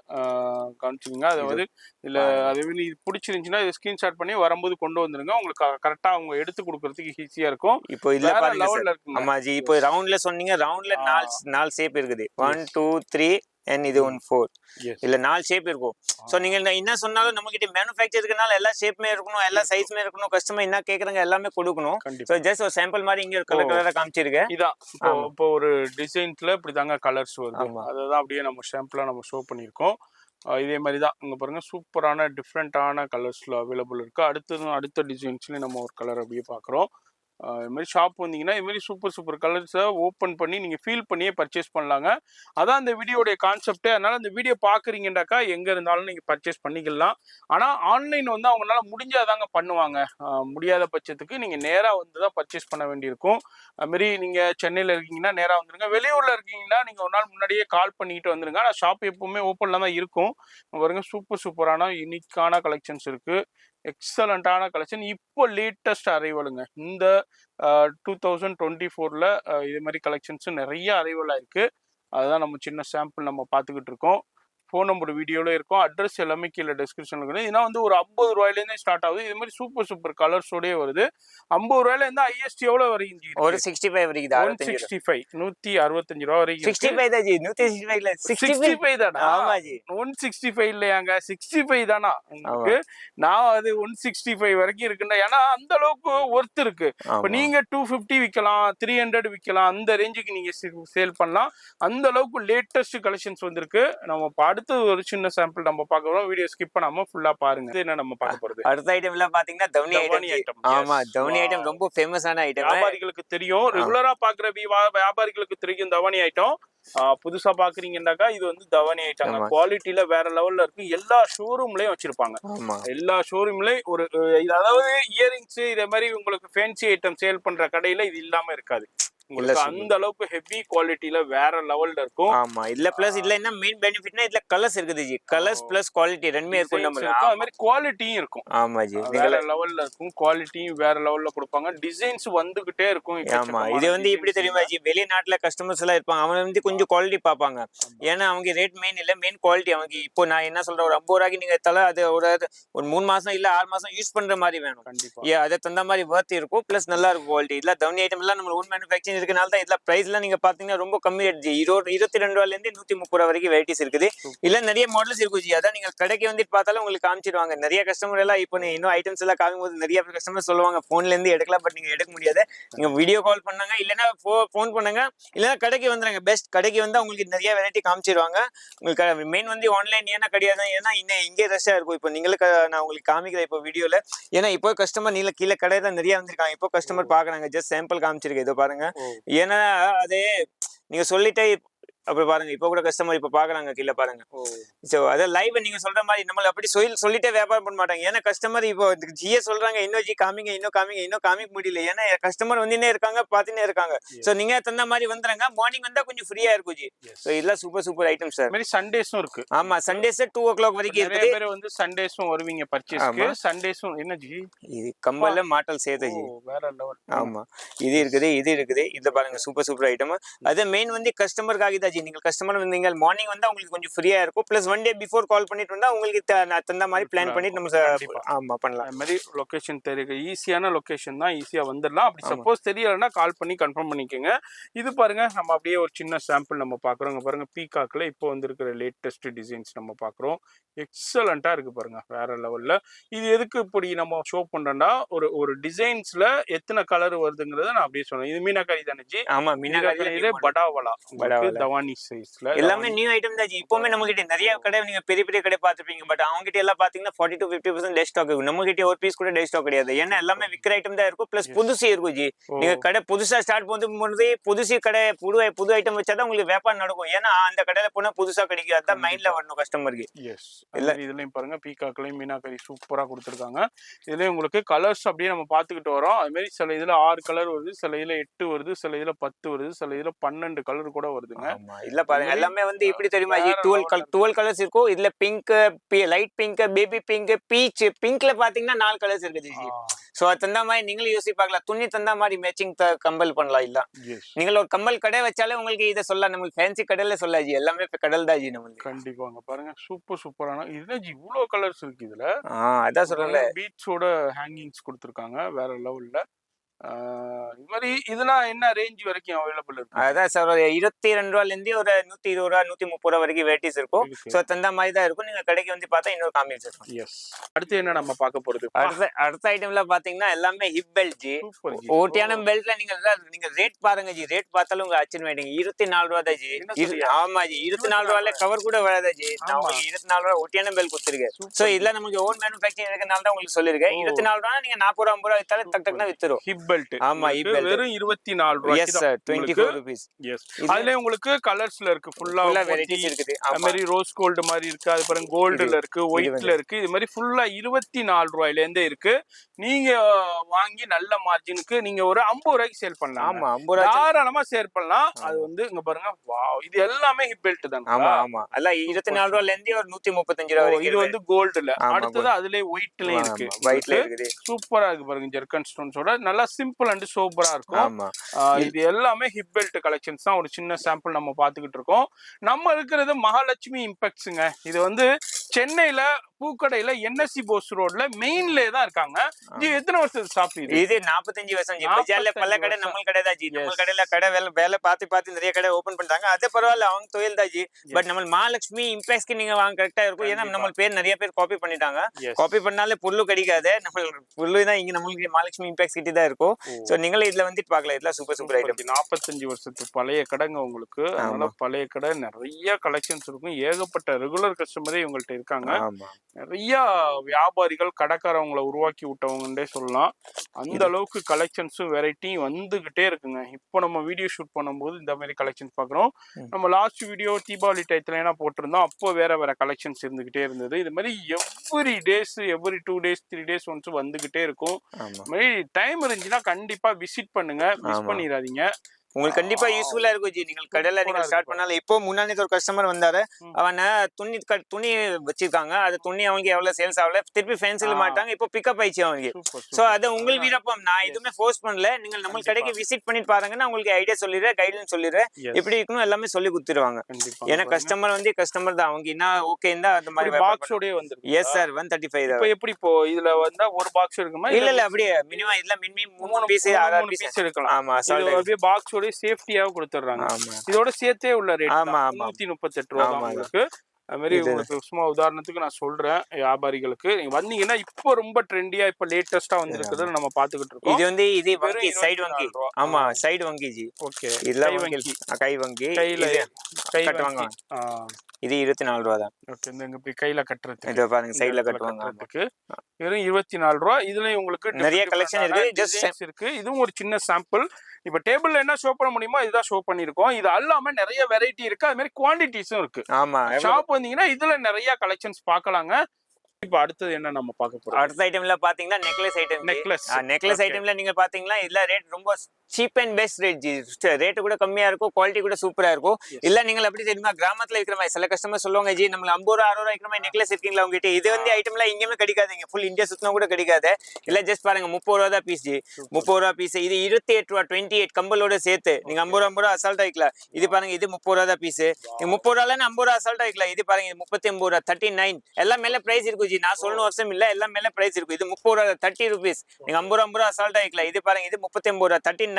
காமிச்சுங்க. அதாவது இல்ல அதே மாதிரி இது பிடிச்சிருந்துச்சுன்னா இதை ஸ்கிரீன்ஷாட் பண்ணி வரும்போது கொண்டு வந்துருங்க. உங்களுக்கு கரெக்டா அவங்க எடுத்து கொடுக்கறதுக்கு ஈஸியா இருக்கும். இப்போ இல்ல பாருங்க. ஆமா ஜி, இப்போ ரவுண்ட்ல சொன்னீங்க. ரவுண்ட்ல 4 ஷேப் இருக்குது. 1 2 3 and இது 1 4 இல்ல 4 ஷேப் இருக்கும். சோ நீங்க என்ன சொன்னாலும் நம்ம கிட்ட மேனுஃபேக்சர் இருக்கனால எல்லா ஷேப்மே இருக்கணும், எல்லா சைஸ்மே இருக்கணும். கஸ்டமர் என்ன கேக்குறாங்க எல்லாமே கொடுக்கணும். சோ ஜஸ்ட் ஒரு சாம்பிள் மாதிரி இங்க ஒரு கலரா காமிச்சிருக்கேன். இதான் இப்போ ஒரு டிசைன்ல இப்படி தாங்க கலர்ஸ் வருது. அததான் அப்படியே நம்ம சாம்பிளா நம்ம ஷோ பண்ணிருக்கோம். இதே மாதிரி தான் இங்க பாருங்க, சூப்பரான டிஃப்ரெண்டான கலர்ஸ்ல அவைலபிள் இருக்கு. அடுத்த டிசைன்ஸ்லயும் நம்ம ஒரு கலர் அப்படியே பாக்குறோம். இது மாதிரி ஷாப் வந்தீங்கன்னா இது மாதிரி சூப்பர் கலர்ஸை ஓப்பன் பண்ணி நீங்கள் ஃபீல் பண்ணியே பர்ச்சேஸ் பண்ணலாங்க. அதான் இந்த வீடியோடைய கான்செப்டே. அதனால் அந்த வீடியோ பார்க்குறீங்கன்னாக்கா எங்கே இருந்தாலும் நீங்கள் பர்ச்சேஸ் பண்ணிக்கலாம். ஆனால் ஆன்லைன் வந்து அவங்களால முடிஞ்சாதாங்க பண்ணுவாங்க. முடியாத பட்சத்துக்கு நீங்கள் நேராக வந்து தான் பர்ச்சேஸ் பண்ண வேண்டியிருக்கும். அதுமாரி நீங்கள் சென்னையில் இருக்கீங்கன்னா நேராக வந்துடுங்க. வெளியூரில் இருக்கீங்கன்னா நீங்கள் ஒரு நாள் முன்னாடியே கால் பண்ணிட்டு வந்துடுங்க. ஆனால் ஷாப் எப்பவுமே ஓப்பனில் தான் இருக்கும். பாருங்க, சூப்பரான யூனிக்கான கலெக்ஷன்ஸ் இருக்குது. எக்ஸலண்டான கலெக்ஷன். இப்போ லேட்டஸ்ட் அரைவலுங்க. இந்த 2024ல இது மாதிரி கலெக்ஷன்ஸ் நிறைய அரைவல் ஆயிருக்கு. அதுதான் நம்ம சின்ன சாம்பிள் நம்ம பார்த்துக்கிட்டு இருக்கோம். ஃபோன் நம்பர் வீடியோல இருக்கும், அட்ரஸ் எல்லாமே கீழே டிஸ்கிரிப்ஷன்ல இருக்குது. ஏன்னா வந்து ஒரு 50 ரூபாயிலேருந்தே ஸ்டார்ட் ஆகுது. இது மாதிரி சூப்பர் கலர்ஸோடய வருது. 50 ரூபாயில இருந்து ஹையஸ்ட் எவ்வளவு வரைக்கும்? ஒரு 65 வரைக்கும். 165 165 ரூபா வரைக்கும். 65 தான் ஜி. 165 இல்ல, 65 தானா? ஆமா ஜி. 165 இல்லையாங்க, 65 தானா உங்களுக்கு? நான் அது 165 வரைக்கும் இருக்குன்னா, ஏன்னா அந்த அளவுக்கு ஒர்த் இருக்கு. இப்போ நீங்க 250 விற்கலாம், 300 விற்கலாம், அந்த ரேஞ்சுக்கு நீங்க சேல் பண்ணலாம். அந்த அளவுக்கு லேட்டஸ்ட் கலெக்ஷன்ஸ் வந்திருக்கு. நம்ம அடுத்து ஒரு சின்ன சாம்பிள் நம்ம பார்க்க போறோம். வீடியோ ஸ்கிப் பண்ணாம ஃபுல்லா பாருங்க. இது என்ன நம்ம பார்க்க போறது? அடுத்த ஐட்டம் எல்லாம் பாத்தீங்கன்னா தவணி ஐட்டம். ஆமா, தவணி ஐட்டம் ரொம்ப ஃபேமஸான ஐட்டம். வியாபாரிகளுக்கு தெரியும், ரெகுலரா பாக்குற வியாபாரிகளுக்கு தெரியும் தவணி ஐட்டம். புதுசா பாக்குறீங்கன்னாக்கா இது வந்து தவணி ஐட்டம். குவாலிட்டியில வேற லெவல்ல இருக்கு. எல்லா ஷோரூம்லயும் வச்சிருப்பாங்க. எல்லா ஷோரூம்லயும் ஒரு அதாவது இயரிங்ஸ் இதே மாதிரி உங்களுக்கு ஃபேன்சி ஐட்டம் சேல் பண்ற கடையில இது இல்லாம இருக்காது. உங்களுக்கு அந்த அளவுக்கு ஹெவி குவாலிட்டில வேற லெவல்ல இருக்கும். ஆமா, இல்ல பிளஸ் இல்ல என்ன மெயின் பெனிஃபிட்னா இதுல கலர்ஸ் இருக்குது ஜி. கலர்ஸ் பிளஸ் குவாலிட்டி ரெண்டுமே இருக்கும். நமக்கு அது மாதிரி குவாலிட்டியும் இருக்கும். ஆமா ஜி, வேற லெவல்ல இருக்கும். குவாலிட்டியும் வேற லெவல்ல கொடுப்பாங்க. டிசைன்ஸ் வந்துகிட்டே இருக்கும். ஆமா, இது வந்து எப்படி தெரியுமா ஜி, வெளிநாட்டுல கஸ்டமர்ஸ் எல்லாம் இருப்பாங்க. அவங்க வந்து கொஞ்சம் குவாலிட்டி பார்ப்பாங்க. ஏன்னா அவங்க ரேட் மெயின் இல்ல, மெயின் குவாலிட்டி. அவங்க இப்போ நான் என்ன சொல்றேன், ஒரு 50 ரூபாய்க்கு நீங்க தலை அது ஒரு 3 மாசம் இல்ல 6 மாசம் யூஸ் பண்ற மாதிரி வேணும். கண்டிப்பா அதை தகுந்த மாதிரி வர்த் இருக்கும். பிளஸ் நல்லா இருக்கும் குவாலிட்டி. இல்ல தவணி ஐட்டம் எல்லாம் நம்ம ஓன் மேனுஃபேக்சரிங் இருக்கனால தான் இதுல பிரைஸ்லாம் நீங்க பாத்தீங்கன்னா ரொம்ப கம்மி ரேட் ஜி. 22 ரூபாயில இருந்து 130 ரூபா வரைக்கும் வெரைட்டிஸ் இருக்குது. இல்ல நிறைய மாடல்ஸ் இருக்கும் ஜி. அதான் நீங்க கடைக்கு வந்துட்டு பார்த்தாலும் உங்களுக்கு காமிச்சிருவாங்க. நிறைய கஸ்டமர் எல்லாம் இப்போ இன்னும் ஐட்டம்ஸ் எல்லாம் காமிக்கும்போது நிறைய கஸ்டமர் சொல்லுவாங்க போன்ல இருந்து எடுக்கலாம், பட் நீங்க எடுக்க முடியாது. நீங்க வீடியோ கால் பண்ணாங்க, இல்லைன்னா போன் பண்ணுங்க, இல்லைன்னா கடைக்கு வந்துடுங்க. பெஸ்ட் கடைக்கு வந்து உங்களுக்கு நிறைய வெரைட்டி காமிச்சிருவாங்க. உங்களுக்கு மெயின் வந்து ஆன்லைன் ஏன்னா கிடையாது. ஏன்னா இன்னும் இங்கே ரஷ்ஷா இருக்கும். இப்போ நீங்களுக்கு நான் உங்களுக்கு காமிக்கிறேன் இப்போ வீடியோல. ஏன்னா இப்போ கஸ்டமர் நீல கீழே கடையில நிறைய வந்திருக்காங்க. இப்போ கஸ்டமர் பாக்குறாங்க. ஜஸ்ட் சாம்பிள் காமிச்சிருக்கேன், இதோ பாருங்க. ஏன்னா அதே நீங்க சொல்லிட்டே அப்புறம் பாருங்க இப்போ கூட கஸ்டமர் இப்போ பாக்குறாங்க கீழே பாருங்க. சோ அத லைவ் நீங்க சொல்ற மாதிரி நம்மள அப்படி சொல்லிட்டே வியாபாரம் பண்ண மாட்டாங்க. ஏன்னா கஸ்டமர் இப்போ ஜியே சொல்றாங்க இன்னும் ஜி காமிங்க இன்னும் காமிக்க முடியல. ஏன்னா கஸ்டமர் வந்துனே இருக்காங்க பாத்துனே இருக்காங்க. சோ நீங்க தந்த மாதிரி வந்துருங்க. மார்னிங் வந்தா கொஞ்சம் ஃப்ரீயா இருக்கும் ஜி. சோ இதெல்லாம் சூப்பர் ஐட்டம் சார். மாதிரி சண்டேஸும் இருக்கு. ஆமா சண்டேஸ் 2 o'clock வரைக்கும் நிறைய இருக்குது. பேர் வந்து சண்டேஸும் வருவீங்க பர்ச்சேஸ்க்கு. சண்டேஸும் என்ன ஜி இது கம்பல்ல மாட்டல் சேர்த்து ஜி. வேற லெவல். ஆமா இது இருக்குது இது பாருங்க சூப்பர் ஐட்டம். அது மெயின் வந்து கஸ்டமருக்காக தான் ஜி. நீங்க கஸ்டமர் வந்தீங்க மார்னிங் வந்தா உங்களுக்கு கொஞ்சம் ஃப்ரீயா இருக்கும். பிளஸ் 1 day பிஃபோர் கால் பண்ணிட்டு வந்தா உங்களுக்கு தந்த மாதிரி பிளான் பண்ணிட்டு நம்ம ஆமா பண்ணலாம். அந்த மாதிரி லொகேஷன் தெரியுது, ஈஸியான லொகேஷன் தான், ஈஸியா வந்துடலாம். அப்படி சப்போஸ் தெரியலன்னா கால் பண்ணி கன்ஃபார்ம் பண்ணிக்கோங்க. இது பாருங்க நம்ம அப்படியே ஒரு சின்ன சாம்பிள் நம்ம பாக்குறோம். பாருங்க பீகாக்ல இப்போ வந்திருக்கிற லேட்டஸ்ட் டிசைன்ஸ் நம்ம பாக்குறோம். எக்ஸலண்டா இருக்கு பாருங்க, வேற லெவல்ல. இது எதுக்கு இப்படி நம்ம ஷோ பண்றோம்னா ஒரு டிசைன்ஸ்ல எத்தனை கலர் வருதுங்கிறத நான் அப்படியே சொன்னேன். இது மீனாக்காரி தானே ஜி? ஆமா மீனாக்காரி படாவலா தவானி சைஸ்ல எல்லாமே நியூ ஐட்டம் தான் ஜி. இப்போமே நம்ம கிட்ட நிறைய கடை நீங்க பெரிய கடை பாத்துப்பீங்க. பட் அவங்க கிட்ட எல்லாம் பாத்தீங்கன்னா 40 to 50% டே ஸ்டாக் இருக்கும். நம்ம கிட்ட ஒரு பீஸ் கூட டே ஸ்டாக் கிடையாது. ஏன்னா எல்லாமே விக்கிற ஐட்டம் தான் இருக்கும். பிளஸ் புதுசு இருக்கும் ஜி. நீங்க கடை புதுசா ஸ்டார்ட் பண்ணும்போது புதுசு கடை புது ஐட்டம் வச்சாதான் உங்களுக்கு வியாபாரம் நடக்கும். ஏன்னா அந்த கடையில போனா புதுசா கிடைக்கும். அதான் மைண்ட்ல வரணும் கஸ்டமருக்கு. இல்ல இதுலயும் பாருங்க பீகாக்லயும் மீனாக்கரி சூப்பரா கொடுத்துருக்காங்க. இதுலயும் உங்களுக்கு கலர்ஸ் அப்படியே நம்ம பாத்துக்கிட்டு வரோம். அது மாதிரி சில இதுல 6 கலர் வருது, சில இதுல 8 வருது, சில இதுல 10 வருது, சில இதுல 12 கலர் கூட வருதுங்க. இல்ல பாருங்க எல்லாமே வந்து இப்படி தெரியுமா ஜி 12 கலர்ஸ் இருக்கும். இதுல pink, light pink, baby pink, peach. பிங்க்ல பாத்தீங்கன்னா 4 கலர்ஸ் இருக்குது ஜி. சோ அது தந்தா மாதிரி நீங்களும் யோசிச்சு பார்க்கலாம். துணி தந்தா மாதிரி மேட்சிங் கம்பல் பண்ணலாம். இல்ல நீங்க ஒரு கம்பல் கடை வச்சாலே உங்களுக்கு இதை சொல்லலாம். நம்மளுக்கு ஃபேன்சி கடையில சொல்லலாம் ஜி. எல்லாமே கடல் தான் ஜி நம்மளுக்கு. கண்டிப்பாங்க பாருங்க சூப்பரான இது ஜி. இவ்வளவு கலர்ஸ் இருக்கு இதுல. அதான் சொல்றேன்ல பீட்ஸோட ஹேங்கிங்ஸ் கொடுத்துருக்காங்க வேற லெவல்ல. இது மாதிரி இதெல்லாம் என்ன ரேஞ்ச் வரைக்கும் அவைலபிள் இருக்கு? அதான் சார் ஒரு 22 ரூபாயில இருந்து ஒரு 120 ரூபா 130 ரூபா வரைக்கும் வெரைட்டிஸ் இருக்கும். சோ தந்த மாதிரி தான் இருக்கும். நீங்க கடைக்கு வந்து பார்த்தா இன்னொரு காம்பினேஷன் இருக்கும். எஸ். அடுத்து என்ன நம்ம பார்க்க போறது? அடுத்த ஐட்டம்ல பாத்தீங்கன்னா எல்லாமே ஹிப் பெல்ட் ஜி. ஓட்டியான பெல்ட்ல நீங்க ரேட் பாருங்க ஜி. ரேட் பார்த்தாலும் உங்க ஆச்சரியம் ஆயிடுங்க. 24 ரூபா தான் ஜி. ஆமா ஜி 24 ரூபாயில கவர் கூட வராதா ஜி. நான் உங்களுக்கு 24 ரூபா ஓட்டியான பெல்ட் கொடுத்துருக்கேன். சோ இதுல நமக்கு ஓன் மேனுஃபேக்சரிங் இருக்கனால தான் உங்களுக்கு சொல்லிருக்கேன். 24 ரூபா நீங்க 40 ரூபா 50 ரூபா வித்தாலே டக்குன்னு வித்துரும். பெல்ட். ஆமா ஹிப் பெல்ட் வெறும் 24 ரூபாய். Yes sir 24 rupees. எஸ். அதுல உங்களுக்கு கலர்ஸ்ல இருக்கு. ஃபுல்லா வெரைட்டிஸ் இருக்குது. அந்த மாதிரி ரோஸ் கோல்ட் மாதிரி இருக்கு. அது பாருங்க கோல்ட்ல இருக்கு, ஒயிட்ல இருக்கு. இது மாதிரி ஃபுல்லா 24 ரூபாயில இருந்தே இருக்கு. நீங்க வாங்கி நல்ல மார்ஜினுக்கு நீங்க ஒரு 50 ரூபாய்க்கு சேல் பண்ணலாம். ஆமா 50 ரூபாய் தாராளமா சேல் பண்ணலாம். அது வந்து இங்க பாருங்க வாவ் இது எல்லாமே ஹிப் பெல்ட் தான். ஆமா அல்ல 24 ரூபாயில இருந்து ஒரு 135 ரூபாய் வரைக்கும். இது வந்து கோல்ட்ல. அடுத்து அதுலயே ஒயிட்லயே இருக்கு. ஒயிட்ல இருக்குது. சூப்பரா இருக்கு பாருங்க ஜெர்கன் ஸ்டோன்ஸோட. நல்லா சிம்பிள் அண்ட் சூப்பரா இருக்கும். இது எல்லாமே ஹிப் பெல்ட் கலெக்ஷன்ஸ் தான். ஒரு சின்ன சாம்பிள் நம்ம பாத்துக்கிட்டு இருக்கோம். நம்ம இருக்கிறது மகாலட்சுமி இம்பெக்ட்ஸ்ங்க. இது வந்து சென்னையில பூக்கடையில என்எஸ்சி போஸ் ரோட்ல மெயின்ல தான் இருக்காங்க. இது எத்தனை வருஷம் ஷாப் இது? இது 45 வருஷம் ஜி. பஜார்ல பல கடை நம்ம கடை தான் ஜி. நம்ம கடையில கடை வேலை பார்த்து நிறைய கடை ஓபன் பண்ணிட்டாங்க. அது பரவாயில்ல அவங்க தொழில் தான் ஜி. பட் நம்ம மகாலட்சுமி இம்பெக்ட்ஸ்க்கு நீங்க வாங்க கரெக்டா இருக்கும். ஏன்னா நம்ம பேர் நிறைய பேர் காப்பி பண்ணிட்டாங்க. காப்பி பண்ணாலே பொருள் கிடைக்காது. நம்ம பொருள் தான் இங்க நம்மளுக்கு மகாலட்சுமி இம்பெக்ட்ஸ் கிட்ட தான் இருக்கும். சோ நீங்களே இதுல வந்து பார்க்கலாம். இதெல்லாம் சூப்பர் ஐட்டம். 45 வருஷத்து பழைய கடைங்க உங்களுக்கு. அதனால பழைய கடை நிறைய கலெக்ஷன்ஸ் இருக்கும். ஏகப்பட்ட ரெகுலர் கஸ்டமரே இவங்கள்ட்ட இருக்காங்க. நிறைய வியாபாரிகள் கடைக்காரவங்களை உருவாக்கி விட்டவங்கன்னே சொல்லலாம். அந்த அளவுக்கு கலெக்ஷன்ஸும் வெரைட்டியும் வந்துகிட்டே இருக்குங்க. இப்போ நம்ம வீடியோ ஷூட் பண்ணும்போது இந்த மாதிரி கலெக்ஷன்ஸ் பாக்குறோம். நம்ம லாஸ்ட் வீடியோ தீபாவளி டயத்துல என்ன போட்டிருந்தோம், அப்போ வேற கலெக்ஷன்ஸ் இருந்துகிட்டே இருந்தது. இது மாதிரி எவ்ரி 2 days 3 days ஒன்ஸ் வந்துகிட்டே இருக்கும். டைம் இருந்துச்சுன்னா கண்டிப்பா விசிட் பண்ணுங்க, மிஸ் பண்ணிடாதீங்க. உங்களுக்கு கண்டிப்பா யூஸ்ஃபுல்லா இருக்கும் ஜி. நீங்க கடையில நீங்க ஸ்டார்ட் பண்ணால இப்போ முன்னாடி ஒரு கஸ்டமர் வந்தாரு. அவன துணி வச்சிருக்காங்க. அது துணி அவங்க எவ்வளவு சேல்ஸ் ஆகல, திருப்பி ஃபேன்சில மாட்டாங்க. இப்போ பிக்கப் ஆயிடுச்சு அவங்க. சோ அது உங்கள் விருப்பம். நான் எதுவுமே ஃபோர்ஸ் பண்ணல. நீங்க நம்ம கடைக்கு விசிட் பண்ணி பாருங்க. நான் உங்களுக்கு ஐடியா சொல்லிடுறேன், கைட்லைன் சொல்லிடுறேன். எப்படி இருக்கணும் எல்லாமே சொல்லி கொடுத்துருவாங்க. ஏன்னா கஸ்டமர் தான். அவங்க என்ன ஓகே இருந்தா அந்த மாதிரி பாக்ஸோடயே வந்து. எஸ் சார் 135 தான். இப்போ எப்படி இப்போ இதுல வந்தா ஒரு பாக்ஸ் இருக்குமா? இல்ல அப்படியே மினிமம் இதுல மினிமம் 3 பீஸ் 6 பீஸ் எடுக்கலாம். ஆமா இது அப்படியே பாக்ஸோட சேஃப்டியாக கொடுத்துறாங்க. இதோட சேர்த்தே உள்ள ரேட் 138 ரூபாய் தான் உங்களுக்கு. அது மாதிரி உங்களுக்கு சும்மா உதாரணத்துக்கு நான் சொல்றேன் வியாபாரிகளுக்கு, நீங்க வந்தீங்கன்னா இப்போ ரொம்ப ட்ரெண்டியா இப்போ லேட்டஸ்டா வந்திருக்குது நம்ம பாத்துக்கிட்டு இருக்கோம். இது வந்து இது வங்கி சைடு வங்கி. ஆமா சைடு வங்கி ஜி. ஓகே இதெல்லாம் வங்கி கை வங்கி கையில கை கட்டுவாங்க. இது 24 ரூபா தான். ஓகே, இந்த இப்படி கையில கட்டுறதுக்கு இதை பாருங்க இந்த சைடுல இடத்துல கட்டுவாங்க. ஆமா. கட்டுறதுக்கு வெறும் 24 ரூபா. இதுலயும் உங்களுக்கு நிறைய collection இருக்கு. டிசைன்ஸ் இருக்கு. இதுவும் ஒரு சின்ன சாம்பிள். இப்ப டேபிள்ல என்ன ஷோ பண்ண முடியுமோ இதுதான் ஷோ பண்ணிருக்கோம். இது அல்லாம நிறைய வெரைட்டி இருக்கு, அது மாதிரி குவான்டிட்டிஸும் இருக்கு. ஆமா, ஷாப் வந்தீங்கன்னா இதுல நிறைய கலெக்ஷன்ஸ் பார்க்கலாங்க. இப்ப அடுத்தது என்ன நம்ம பார்க்க போறோம்? அடுத்த ஐட்டம்ல பாத்தீங்கன்னா நெக்லஸ் ஐட்டம். நெக்லஸ் ஐட்டம்ல நீங்க பாத்தீங்கன்னா இதுல ரேட் ரொம்ப cheap and best rate ji. Rate கூட கம்மியா இருக்கும், குவாலிட்டி கூட சூப்பரா இருக்கும். இல்ல நீங்க அப்படி தெரியுமா கிராமத்துல இருக்கிற மாதிரி சில கஸ்டமர் சொல்லுவாங்க ஜி நம்மள 50 ரூபா 60 ரூபா இருக்கிற மாதிரி நெக்லஸ் இருக்கீங்களா உங்ககிட்ட? இது வந்து ஐட்டம்ல எங்கேயுமே கிடைக்காதுங்க, ஃபுல் இந்தியா சுத்தினா கூட கிடைக்காது. இல்ல ஜஸ்ட் பாருங்க 30 ரூபா தான் பீஸ் ஜி, 30 ரூபா பீஸ். இது 28 ரூபா 28 கம்பலோட சேர்த்து நீங்க 50 ரூபா அசால்ட் ஆயிக்கலாம். இது பாருங்க இது 30 ரூபா தான் பீஸ். 30 ரூபால 50 ரூபா அசால்ட் ஆயிக்கலாம். இது பாருங்க 39 ரூபா 39 எல்லாம் மேல பிரைஸ் இருக்கும் ஜி. நான் சொல்லணும் அவசியம் இல்ல, எல்லாம் மேல பிரைஸ் இருக்கும். இது 30 ரூபா 30 rupees நீங்க 50 ரூபா அசால்ட் ஆயிக்கலாம். இது பாருங்க இது 39 ரூபா 39.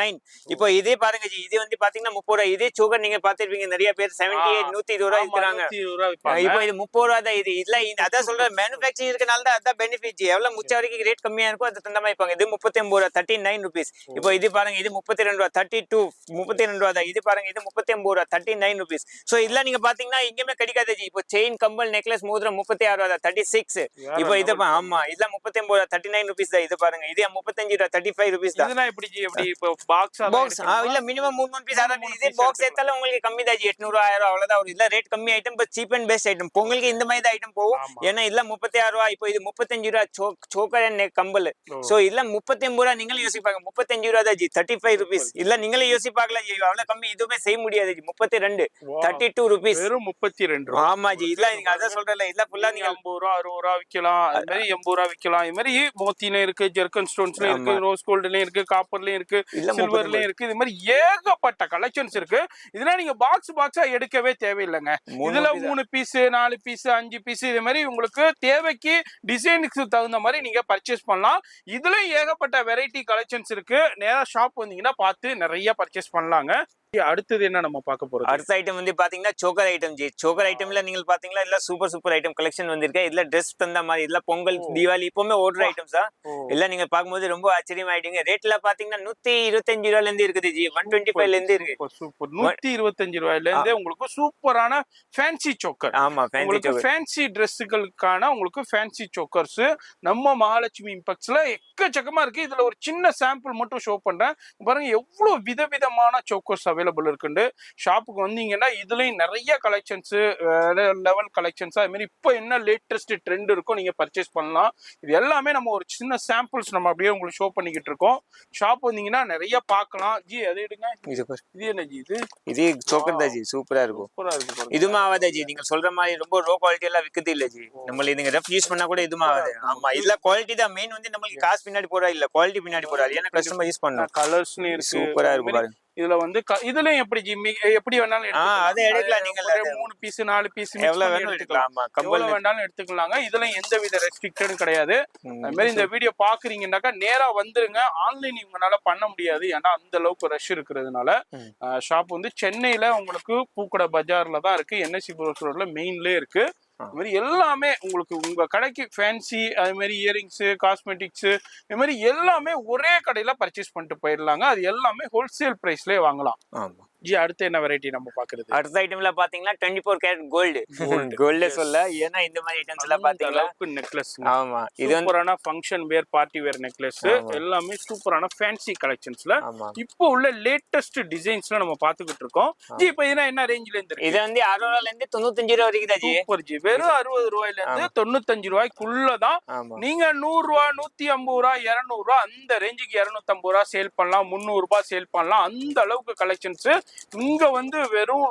இப்போ இதே பாருங்க ஜி, இது வந்து பாத்தீங்கன்னா 30 ரூபா. இதே சோகர் நீங்க பாத்திருப்பீங்க நிறைய பேர் 78 120 ரூபா விக்கிறாங்க. இப்போ இது 30 ரூபா தான். இது இல்ல அதான் சொல்றேன், மேனுஃபேக்சரிங் இருக்கனால தான் அதான் பெனிஃபிட் ஜி. எவ்வளவு முச்ச வரைக்கும் ரேட் கம்மியா இருக்கும் அது தந்தமா இருப்பாங்க. இது 39 ரூபா 39 rupees. இப்போ இது பாருங்க இது 32 ரூபா 32 32 ரூபா தான். இது பாருங்க இது 39 ரூபா 39 rupees. சோ இதெல்லாம் நீங்க பாத்தீங்கன்னா எங்கேயுமே கிடைக்காது ஜி. இப்போ செயின் கம்பல் நெக்லஸ் மோதிரம் 36 ரூபா 36. இப்போ இது ஆமா இதெல்லாம் 39 ரூபா 39 rupees தான். இது பாருங்க இது 35 ரூபா 35 rupees தான். இதெல்லாம் எப்படி ஜி? எப்படி இப்போ பாக்ஸ் இல்ல மினிமம் 3 பீஸ் ஆர்டர். இதே பாக்ஸ் ஏத்தால உங்களுக்கு கம்மி தான் ஜி, 800 ரூபாய் 1000 ரூபாய் அவ்வளவுதான் வரும். இல்ல ரேட் கம்மி item but cheap and best item. பொங்கலுக்கு இந்த மாதிரி ஐட்டம் போகும். ஏன்னா இல்ல 36 ரூபாய். இப்போ இது 35 ரூபாய் சோக்கர் அண்ட் கம்பல். சோ இல்ல 39 ரூபாய் நீங்களே யோசிப்பாங்க 35 ரூபாய் தான் ஜி 35 rupees. இல்ல நீங்களே யோசிப்பாங்கல ஜி அவ்வளவு கம்மி இதுவுமே செய்ய முடியாது ஜி. 32 32 rupees வெறும் 32 ரூபாய். ஆமா ஜி. இல்ல நீங்க அத சொல்றல இல்ல ஃபுல்லா நீங்க 50 ரூபாய் 60 ரூபாய் விக்கலாம், அது மாதிரி 80 ரூபாய் விக்கலாம். இது மாதிரி மோத்தில இருக்கு, ஜெர்கன் ஸ்டோன்ஸ்ல இருக்கு, ரோஸ் கோல்ட்லயும் இருக்கு, காப்பர்லயும் இருக்கு, சில்வர்லயும் இருக்கு. இது மாதிரி ஏகப்பட்ட கலெக்ஷன்ஸ் இருக்கு. இதெல்லாம் நீங்க பாக்ஸா எடுக்கவே தேவையில்லைங்க. இதுல 3 பீஸ் 4 பீஸ் 5 பீஸ் இது மாதிரி உங்களுக்கு தேவைக்கு டிசைனுக்கு தகுந்த மாதிரி நீங்க பர்ச்சேஸ் பண்ணலாம். இதுல ஏகப்பட்ட வெரைட்டி கலெக்ஷன்ஸ் இருக்கு. நேரா ஷாப் வந்தீங்கன்னா பார்த்து நிறைய பர்ச்சேஸ் பண்ணலாங்க. அடுத்தது என்ன நம்ம பார்க்க போறோம்? அடுத்த ஐட்டம் வந்து பாத்தீங்கன்னா சோக்கர் ஐட்டம் ஜி. சோக்கர் ஐட்டம்ல நீங்க பாத்தீங்களா இல்ல சூப்பர் ஐட்டம் கலெக்ஷன் வந்திருக்கு. இதுல ட்ரெஸ் தந்த மாதிரி இல்ல பொங்கல் தீபாவளி இப்பவுமே ஓடுற ஐட்டம்ஸ் தான். இல்ல நீங்க பாக்கும்போது ரொம்ப ஆச்சரியம் ஆயிட்டீங்க. ரேட்ல பாத்தீங்கன்னா 125 ரூபாயில இருந்து இருக்குது ஜி. 125 இருந்து இருக்கு. சூப்பர் 125 ரூபாயில இருந்து உங்களுக்கு சூப்பரான ஃபேன்சி சோக்கர். ஆமா உங்களுக்கு ஃபேன்சி ட்ரெஸ்ஸுகளுக்கான உங்களுக்கு ஃபேன்சி சோக்கர்ஸ் நம்ம மகாலட்சுமி இம்பெக்ஸ்ல எக்கச்சக்கமா இருக்கு. இதுல ஒரு சின்ன சாம்பிள் மட்டும் ஷோ பண்றேன். பாருங்க எவ்வளவு விதவிதமான சோக்கர்ஸ் அவைலபிள் இருக்குண்டு. ஷாப்புக்கு வந்தீங்கன்னா இதுலயும் நிறைய கலெக்ஷன்ஸ் லெவல் கலெக்ஷன்ஸ் அது மாதிரி இப்போ என்ன லேட்டஸ்ட் ட்ரெண்ட் இருக்கோ நீங்க பர்ச்சேஸ் பண்ணலாம். இது எல்லாமே நம்ம ஒரு சின்ன சாம்பிள்ஸ் நம்ம அப்படியே உங்களுக்கு ஷோ பண்ணிக்கிட்டு இருக்கோம். ஷாப் வந்தீங்கன்னா நிறைய பார்க்கலாம் ஜி. அது எடுங்க. இது என்ன ஜி? இது சோக்கர் தான் ஜி. சூப்பரா இருக்கும். இதுமா ஆகாதா ஜி. நீங்க சொல்ற மாதிரி ரொம்ப லோ குவாலிட்டி எல்லாம் விக்குது இல்ல ஜி. நம்மள இதுங்க ரஃப் யூஸ் பண்ணா கூட இதுமா ஆகாது. ஆமா இதுல குவாலிட்டி தான் மெயின். வந்து நம்மளுக்கு காசு பின்னாடி போறா இல்ல குவாலிட்டி பின்னாடி போறா. ஏன்னா கஸ்டமர் யூஸ் பண்ணா கலர்ஸ்லயும் இருக்கு. சூப்பரா இருக்கும் பாருங்க. இதுல வந்து இதுலயும் எப்படி ஜி எப்படி வேணாலும் அதை எடுக்கலாம். நீங்க 3 பீஸ் 4 பீஸ் எவ்வளவு வேணாலும் எடுக்கலாம். எவ்வளவு வேணாலும் எடுத்துக்கலாங்க. இதுல எந்த வித ரெஸ்ட்ரிக்டடும் கிடையாது. அது மாதிரி இந்த வீடியோ பாக்குறீங்கன்னாக்கா நேரா வந்துருங்க. ஆன்லைன் இவங்கனால பண்ண முடியாது, ஏன்னா அந்த அளவுக்கு ரஷ் இருக்கிறதுனால. ஷாப் வந்து சென்னையில உங்களுக்கு பூக்கடை பஜார்ல தான் இருக்கு. என்எஸ்சி ப்ரோஸ் ரோட்ல மெயின்லயே இருக்கு. இது மாதிரி எல்லாமே உங்களுக்கு உங்க கடைக்கு ஃபேன்சி அது மாதிரி இயரிங்ஸ் காஸ்மெட்டிக்ஸ் இது மாதிரி எல்லாமே ஒரே கடையில பர்ச்சேஸ் பண்ணிட்டு போயிடலாங்க. அது எல்லாமே ஹோல்சேல் பிரைஸ்லயே வாங்கலாம். ஆமா ஜி. அடுத்து என்ன வெரைட்டி நம்ம பாக்குறது? அடுத்த ஐட்டம்ல பாத்தீங்கன்னா 24 கேரட் கோல்டு சொல்ல. ஏன்னா இந்த மாதிரி ஐட்டம்ஸ் எல்லாம் பாத்தீங்கன்னா நெக்லஸ். ஆமா இது சூப்பரான ஃபங்க்ஷன் வேர் பார்ட்டி வேர் நெக்லஸ். எல்லாமே சூப்பரான ஃபேன்சி கலெக்ஷன்ஸ்ல இப்போ உள்ள லேட்டஸ்ட் டிசைன்ஸ்ல நம்ம பாத்துக்கிட்டு இருக்கோம். ஜி இப்போ என்ன ரேஞ்ச்ல இருந்து? இது வந்து 60 ரூபாயில இருந்து 95 ரூபாய் வரைக்கும் தான் ஜி. Super G. வெறும் 60 ரூபாயில இருந்து 95 ரூபாய்க்குள்ளதான். நீங்க 100 ரூபாய் 150 ரூபாய் 200 ரூபாய் அந்த ரேஞ்சுக்கு 250 ரூபாய் சேல் பண்ணலாம், 300 ரூபாய் சேல் பண்ணலாம். அந்த அளவுக்கு கலெக்ஷன்ஸ் இங்க வந்து வெறும்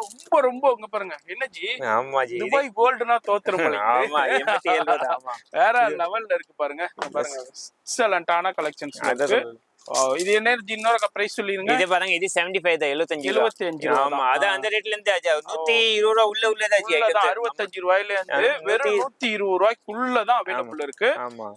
ரொம்ப இங்க பாருங்க என்ன ஜி. ஆமா ஜி. துபாய் கோல்டுனா தோத்துரும். ஆமா வேற லெவல்ல இருக்கு பாருங்க. எக்ஸலண்டான கலெக்ஷன்ஸ் இருக்கு. இது என்ன இன்னொரு பிரைஸ் சொல்லிருங்க. இது பாருங்க இது 75 தான் 75. ஆமா அது அந்த ரேட்ல இருந்து 120 ரூபாய் உள்ளதான் ஜி. 65 ரூபாயில இருந்து வெறும் 120 ரூபாய்க்குள்ளதான் அவைலபிள் இருக்கு.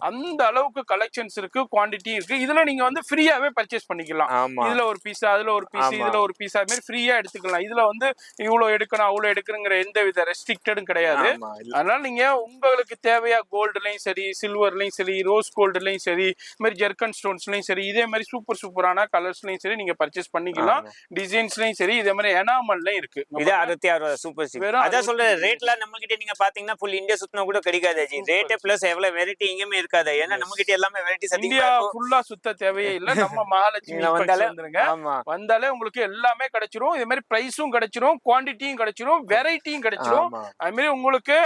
அந்த அளவுக்கு கலெக்ஷன்ஸ் இருக்கு, குவாண்டிட்டி இருக்கு. இதுல நீங்க வந்து ஃப்ரீயாவே பர்ச்சேஸ் பண்ணிக்கலாம். இதுல ஒரு பீஸ் அதுல ஒரு பீஸ் இதுல ஒரு பீஸ் அது மாதிரி ஃப்ரீயா எடுத்துக்கலாம். இதுல வந்து இவ்வளவு எடுக்கணும் அவ்வளவு எடுக்கணுங்கிற எந்த வித ரெஸ்ட்ரிக்டடும் கிடையாது. அதனால நீங்க உங்களுக்கு தேவையா கோல்டுலயும் சரி சில்வர்லயும் சரி ரோஸ் கோல்டுலயும் சரி இது மாதிரி ஜெர்கன் ஸ்டோன்ஸ்லயும் சரி இதே மாதிரி மாதிரி சூப்பரான கலர்ஸ்லயும் சரி நீங்க பர்ச்சேஸ் பண்ணிக்கலாம். டிசைன்ஸ்லயும் சரி இதே மாதிரி எனாமல்ல இருக்கு. இது 66 சூப்பர் ஸ்டிக். அதான் சொல்றேன் ரேட்ல நம்ம கிட்ட நீங்க பாத்தீங்கன்னா ஃபுல் இந்தியா சுத்தினா கூட கிடைக்காது ஜி. ரேட் பிளஸ் எவ்வளவு வெரைட்டி எங்கேயுமே இருக்காது. ஏன்னா நம்ம கிட்ட எல்லாமே வெரைட்டிஸ் இந்தியா ஃபுல்லா சுத்த தேவையே இல்ல. நம்ம மகாலட்சுமி வந்துருங்க. வந்தாலே உங்களுக்கு எல்லாமே கிடைச்சிரும். இதே மாதிரி பிரைஸும் கிடைச்சிரும், குவாண்டிட்டியும் கிடைச்சிரும், வெரைட்டியும் கிடைச்சிரும். அது மாதிரி உங்களுக்கு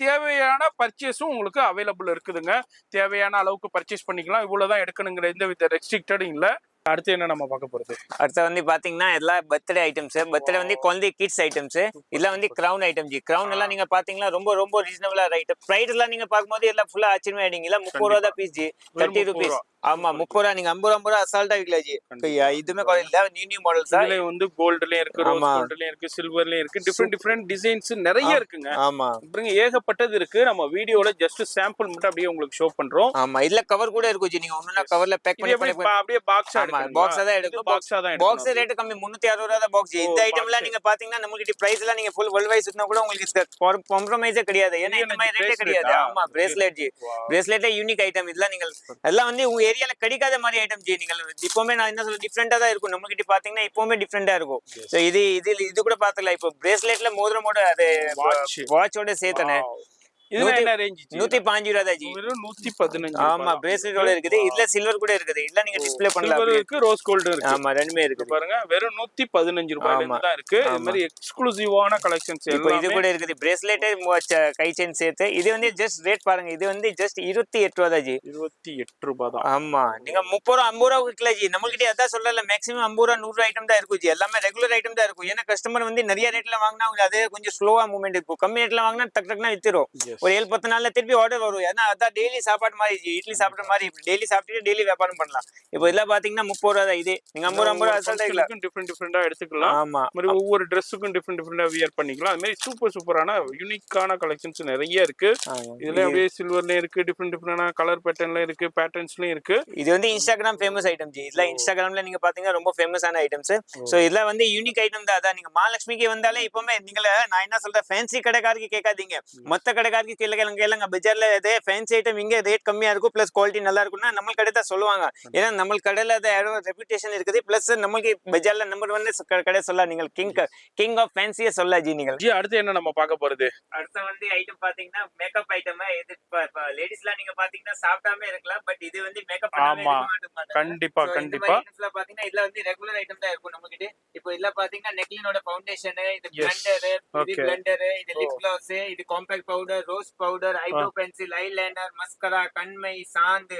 தேவையான பர்ச்சேஸும் உங்களுக்கு அவைலபிள் இருக்குதுங்க. தேவையான அளவுக்கு பர்ச்சேஸ் பண்ணிக்கலாம். இவ்வளவுதான் எடுக்கணுங்கிற எந்த வித ரெஸ்ட்ரிக்டடும் இல்ல. அடுத்து என்ன நம்ம பார்க்க போறது? அடுத்து வந்து பாத்தீங்கன்னா எல்லா பர்த்டே ஐட்டம்ஸ். பர்த்டே வந்து குழந்தை கிட்ஸ் ஐட்டம்ஸ். இதெல்லாம் வந்து கிரவுன் ஐட்டம் ஜி. கிரவுன் எல்லாம் நீங்க பாத்தீங்கன்னா ரொம்ப ரொம்ப ரீசனபிளா ரைட். பிரைஸ் எல்லாம் நீங்க பாக்கும்போது எல்லாம் ஃபுல்லா ஆச்சரியமா ஆயிடுங்க. 30 ரூபா தான் பீஸ் ஜி. 30 ரூபீஸ். ஆமா 30 ரூபா. நீங்க 50 ரூபா அசால்ட்டா விக்கலாம் ஜி. இதுமே இல்ல நியூ மாடல்ஸ். இதுல வந்து கோல்ட்லயும் இருக்கு, ரோஸ் கோல்ட்லயும் இருக்கு, சில்வர்லயும் இருக்கு. டிஃபரெண்ட் டிசைன்ஸ் நிறைய இருக்குங்க. ஆமா பாருங்க ஏகப்பட்டது இருக்கு. நம்ம வீடியோல ஜஸ்ட் சாம்பிள் மட்டும் அப்படியே உங்களுக்கு ஷோ பண்றோம். ஆமா இதுல கவர் கூட இருக்கும் ஜி. நீங்க ஒண்ணுனா கவர்ல பேக் பண்ணி அப்படியே பாக்ஸா எடுக்கணும். பாக்ஸா தான் எடுக்கும். பாக்ஸ் ரேட் கம்மி 360 ரூபா தான் பாக்ஸ். இந்த ஐட்டம்ல நீங்க பாத்தீங்கன்னா நமக்கு பிரைஸ் எல்லாம் நீங்க ஃபுல் வேர்ல்ட் வைஸ் சுத்தினா கூட உங்களுக்கு காம்ப்ரமைஸே கிடையாது. ஏன்னா இந்த மாதிரி ரேட்டே கிடையாது. ஆமா பிரேஸ்லெட் ஜி. பிரேஸ்லெட்டே யூனிக் ஐட்டம். இதெல்லாம் நீங்க எல்லாம் வந்து உங்க ஏரியால கிடைக்காத மாதிரி ஐட்டம் ஜி. நீங்க இப்பவுமே நான் என்ன சொல்ல டிஃபரெண்டா தான் இருக்கும். நம்ம கிட்ட பாத்தீங்கன்னா இப்பவுமே டிஃபரெண்டா இருக்கும். சோ இது கூட பாத்துக்கலாம். இப்போ பிரேஸ்லெட்ல மோதிரம் அது வாட்சோட சேர்த்தனே. இது என்ன ரேஞ்ச்? 105 ரூபாய் தான் ஜி. 115. ஆமா பிரேஸ்லெட்டோட இருக்குது. இதுல சில்வர் கூட இருக்குது. இல்ல நீங்க டிஸ்ப்ளே பண்ணலாம். சில்வர் இருக்கு, ரோஸ் கோல்ட் இருக்கு. ஆமா ரெண்டுமே இருக்கு. பாருங்க வெறும் 115 ரூபாயில இருந்து தான் இருக்கு. இந்த மாதிரி எக்ஸ்க்ளூசிவான கலெக்ஷன்ஸ் எல்லாம் இது கூட இருக்குது. பிரேஸ்லெட் கை செயின் சேர்த்து. இது வந்து ஜஸ்ட் ரேட் பாருங்க. இது வந்து ஜஸ்ட் 28 ரூபாய் தான் ஜி. 28 ரூபாய் தான். ஆமா நீங்க 30 ரூபாய் 50 ரூபாய் விக்கல ஜி. நம்ம கிட்ட அதான் சொல்லல மேக்ஸிமம் 50 ரூபாய் 100 ரூபாய் ஐட்டம் தான் இருக்கும் ஜி. எல்லாமே ரெகுலர் ஐட்டம் தான் இருக்கும். ஏன்னா கஸ்டமர் வந்து நிறைய ரேட்ல வாங்கினா அதே கொஞ்சம் ஸ்லோவா மூவ்மெண்ட் இருக்கும். கம்மி ரேட்ல வாங்கினா டக்குன்னு வித்துரும். ஒரு 7-10 நாள்ல திருப்பி ஆர்டர் வரும். ஏன்னா அதான் டெய்லி சாப்பாடு மாதிரி இட்லி சாப்பிட்ற மாதிரி டெய்லி சாப்பிட்டு டெய்லி வியாபாரம் பண்ணலாம். இப்போ இதெல்லாம் பாத்தீங்கன்னா 30 ரூபா தான். இது நீங்க 50 ரூபா டிஃபரெண்டா எடுத்துக்கலாம். ஆமா ஒவ்வொரு ட்ரெஸ்ஸுக்கும் டிஃபரெண்டா வியர் பண்ணிக்கலாம். அது மாதிரி சூப்பரான யூனிக்கான கலெக்ஷன்ஸ் நிறைய இருக்கு. இதுல அப்படியே சில்வர்லயும் இருக்கு, டிஃபரெண்டான கலர் பேட்டர்ன்ல இருக்கு, பேட்டர்ன்ஸ்லயும் இருக்கு. இது வந்து இன்ஸ்டாகிராம் ஃபேமஸ் ஐட்டம் ஜி. இதுல இன்ஸ்டாகிராம்ல நீங்க பாத்தீங்கன்னா ரொம்ப ஃபேமஸான ஐட்டம்ஸ். சோ இதெல்லாம் வந்து யூனிக் ஐட்டம் தான். அதான் நீங்க மகாலட்சுமிக்கு வந்தாலே இப்பவுமே நீங்கள நான் என்ன சொல்றேன் ஃபேன்சி கடைக்காரருக்கு கேட்காதீங்க. மொத்த கடைக்காரருக்கு கேளுங்க பஜார்ல அதே ஃபேன்சி ஐட்டம் இங்க ரேட் கம்மியா இருக்கும் பிளஸ் குவாலிட்டி நல்லா இருக்கும்னா நம்ம கடை தான் சொல்லுவாங்க. ஏன்னா நம்ம கடையில ரெப்யூட்டேஷன் இருக்குது. பிளஸ் நமக்கு பஜார்ல நம்பர் 1 கடை சொல்ல நீங்கள் கிங் ஆஃப் ஃபேன்சியே சொல்ல ஜி. நீங்கள் ஜி அடுத்து என்ன நம்ம பார்க்க போறது? அடுத்து வந்து ஐட்டம் பாத்தீங்கன்னா மேக்கப் ஐட்டம். இது லேடிஸ்லாம் நீங்க பாத்தீங்கன்னா சாப்பிடாம இருக்கலாம். பட் இது வந்து மேக்கப் பண்ணாம கண்டிப்பா பாத்தீங்கன்னா இதுல வந்து ரெகுலர் ஐட்டம் தான் இருக்கும் நம்ம கிட்ட. இப்போ இதுல பாத்தீங்கன்னா நெக்லினோட ஃபவுண்டேஷன், இது பிளெண்டர், இது லிப் கிளாஸ், இது compact powder, rose powder, eyebrow pencil, eyeliner, mascara, கண்மை, சாந்து,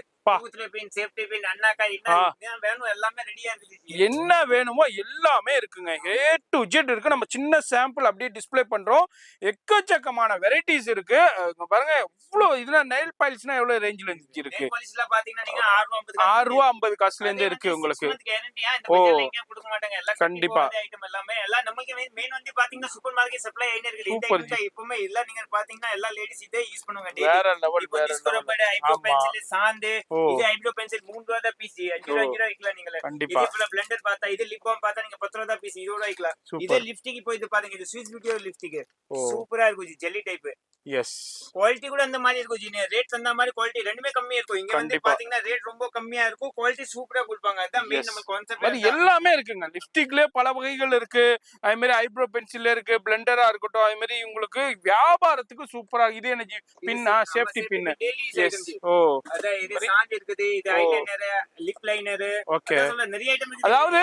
சேஃப்டி பின், அண்ணாக்கா என்ன வேணும் எல்லாமே ரெடியா இருக்கு. என்ன வேணுமோ எல்லாமே இருக்குங்க. A to Z இருக்கு. நம்ம சின்ன சாம்பிள் அப்படியே டிஸ்ப்ளே பண்றோம். எக்கச்சக்கமான வெரைட்டிஸ் இருக்கு. பாருங்க இவ்வளவு. இதுல நெயில் பாலிஷ்னா எவ்வளவு ரேஞ்சில இருக்கு? நெயில் பாலிஷ்ல பாத்தீங்கன்னா நீங்க 6 ரூபாய் 50 காசுல இருந்து இருக்கு உங்களுக்கு. கேரண்டியா இந்த பஜார்ல எங்கேயும் கொடுக்க மாட்டாங்க. எல்லாம் கண்டிப்பா ஐட்டம் எல்லாமே எல்லாம் நமக்கு மெயின் வந்து பாத்தீங்கன்னா சூப்பர் மார்க்கெட் சப்ளை ஐட்டம் இருக்கு. இந்த ஐட்டம் இப்பவுமே இல்ல நீங்க பாத்தீங்கன்னா எல்லா லேடிஸ் இதே யூஸ் பண்ணுவாங்க. வேற லெவல் ஐப்ரோ பென்சில், சாந்து, இது ஐப்ரோ பென்சில் 3 ரூபாய் தான் பீஸ். 5 ரூபாய் விக்கலாம் நீங்க. இது ஃபுல்லா பிளெண்டர் பார்த்தா இது லிப் பாம் பார்த்தா நீங்க 10 ரூபாய் தான் பீஸ். 20 ரூபாய் விக்கலாம். இது லிப்ஸ்டிக் இப்போ இது பாருங்க. இது ஸ்விஸ் பியூட்டி லிப்ஸ்டிக் சூப்பரா இருக்கும் ji. Jelly type. Yes quality கூட அந்த மாதிரி இருக்கும் ஜி. ரேட் அந்த மாதிரி குவாலிட்டி ரெண்டுமே கம்மியா இருக்கும். இங்க வந்து பாத்தீங்கன்னா ரேட் ரொம்ப கம்மியா இருக்கும், குவாலிட்டி சூப்பரா கொடுப்பாங்க. அதான் மெயின் நம்ம கான்செப்ட். அது எல்லாமே இருக்குங்க. லிப்ஸ்டிக்ல பல வகைகள் இருக்கு. அதே மாதிரி ஐப்ரோ பென்சில் இருக்கு, பிளெண்டரா இருக்கட்டும். அதே மாதிரி உங்களுக்கு வியாபாரத்துக்கு சூப்பரா. இது என்ன ஜி? பின்னா சேஃப்டி பின். எஸ் அதான் இது சாந்து இருக்குது, இது ஐலைனர், லிப் லைனர். ஓகே நிறைய ஐட்டம் இருக்கு. அதாவது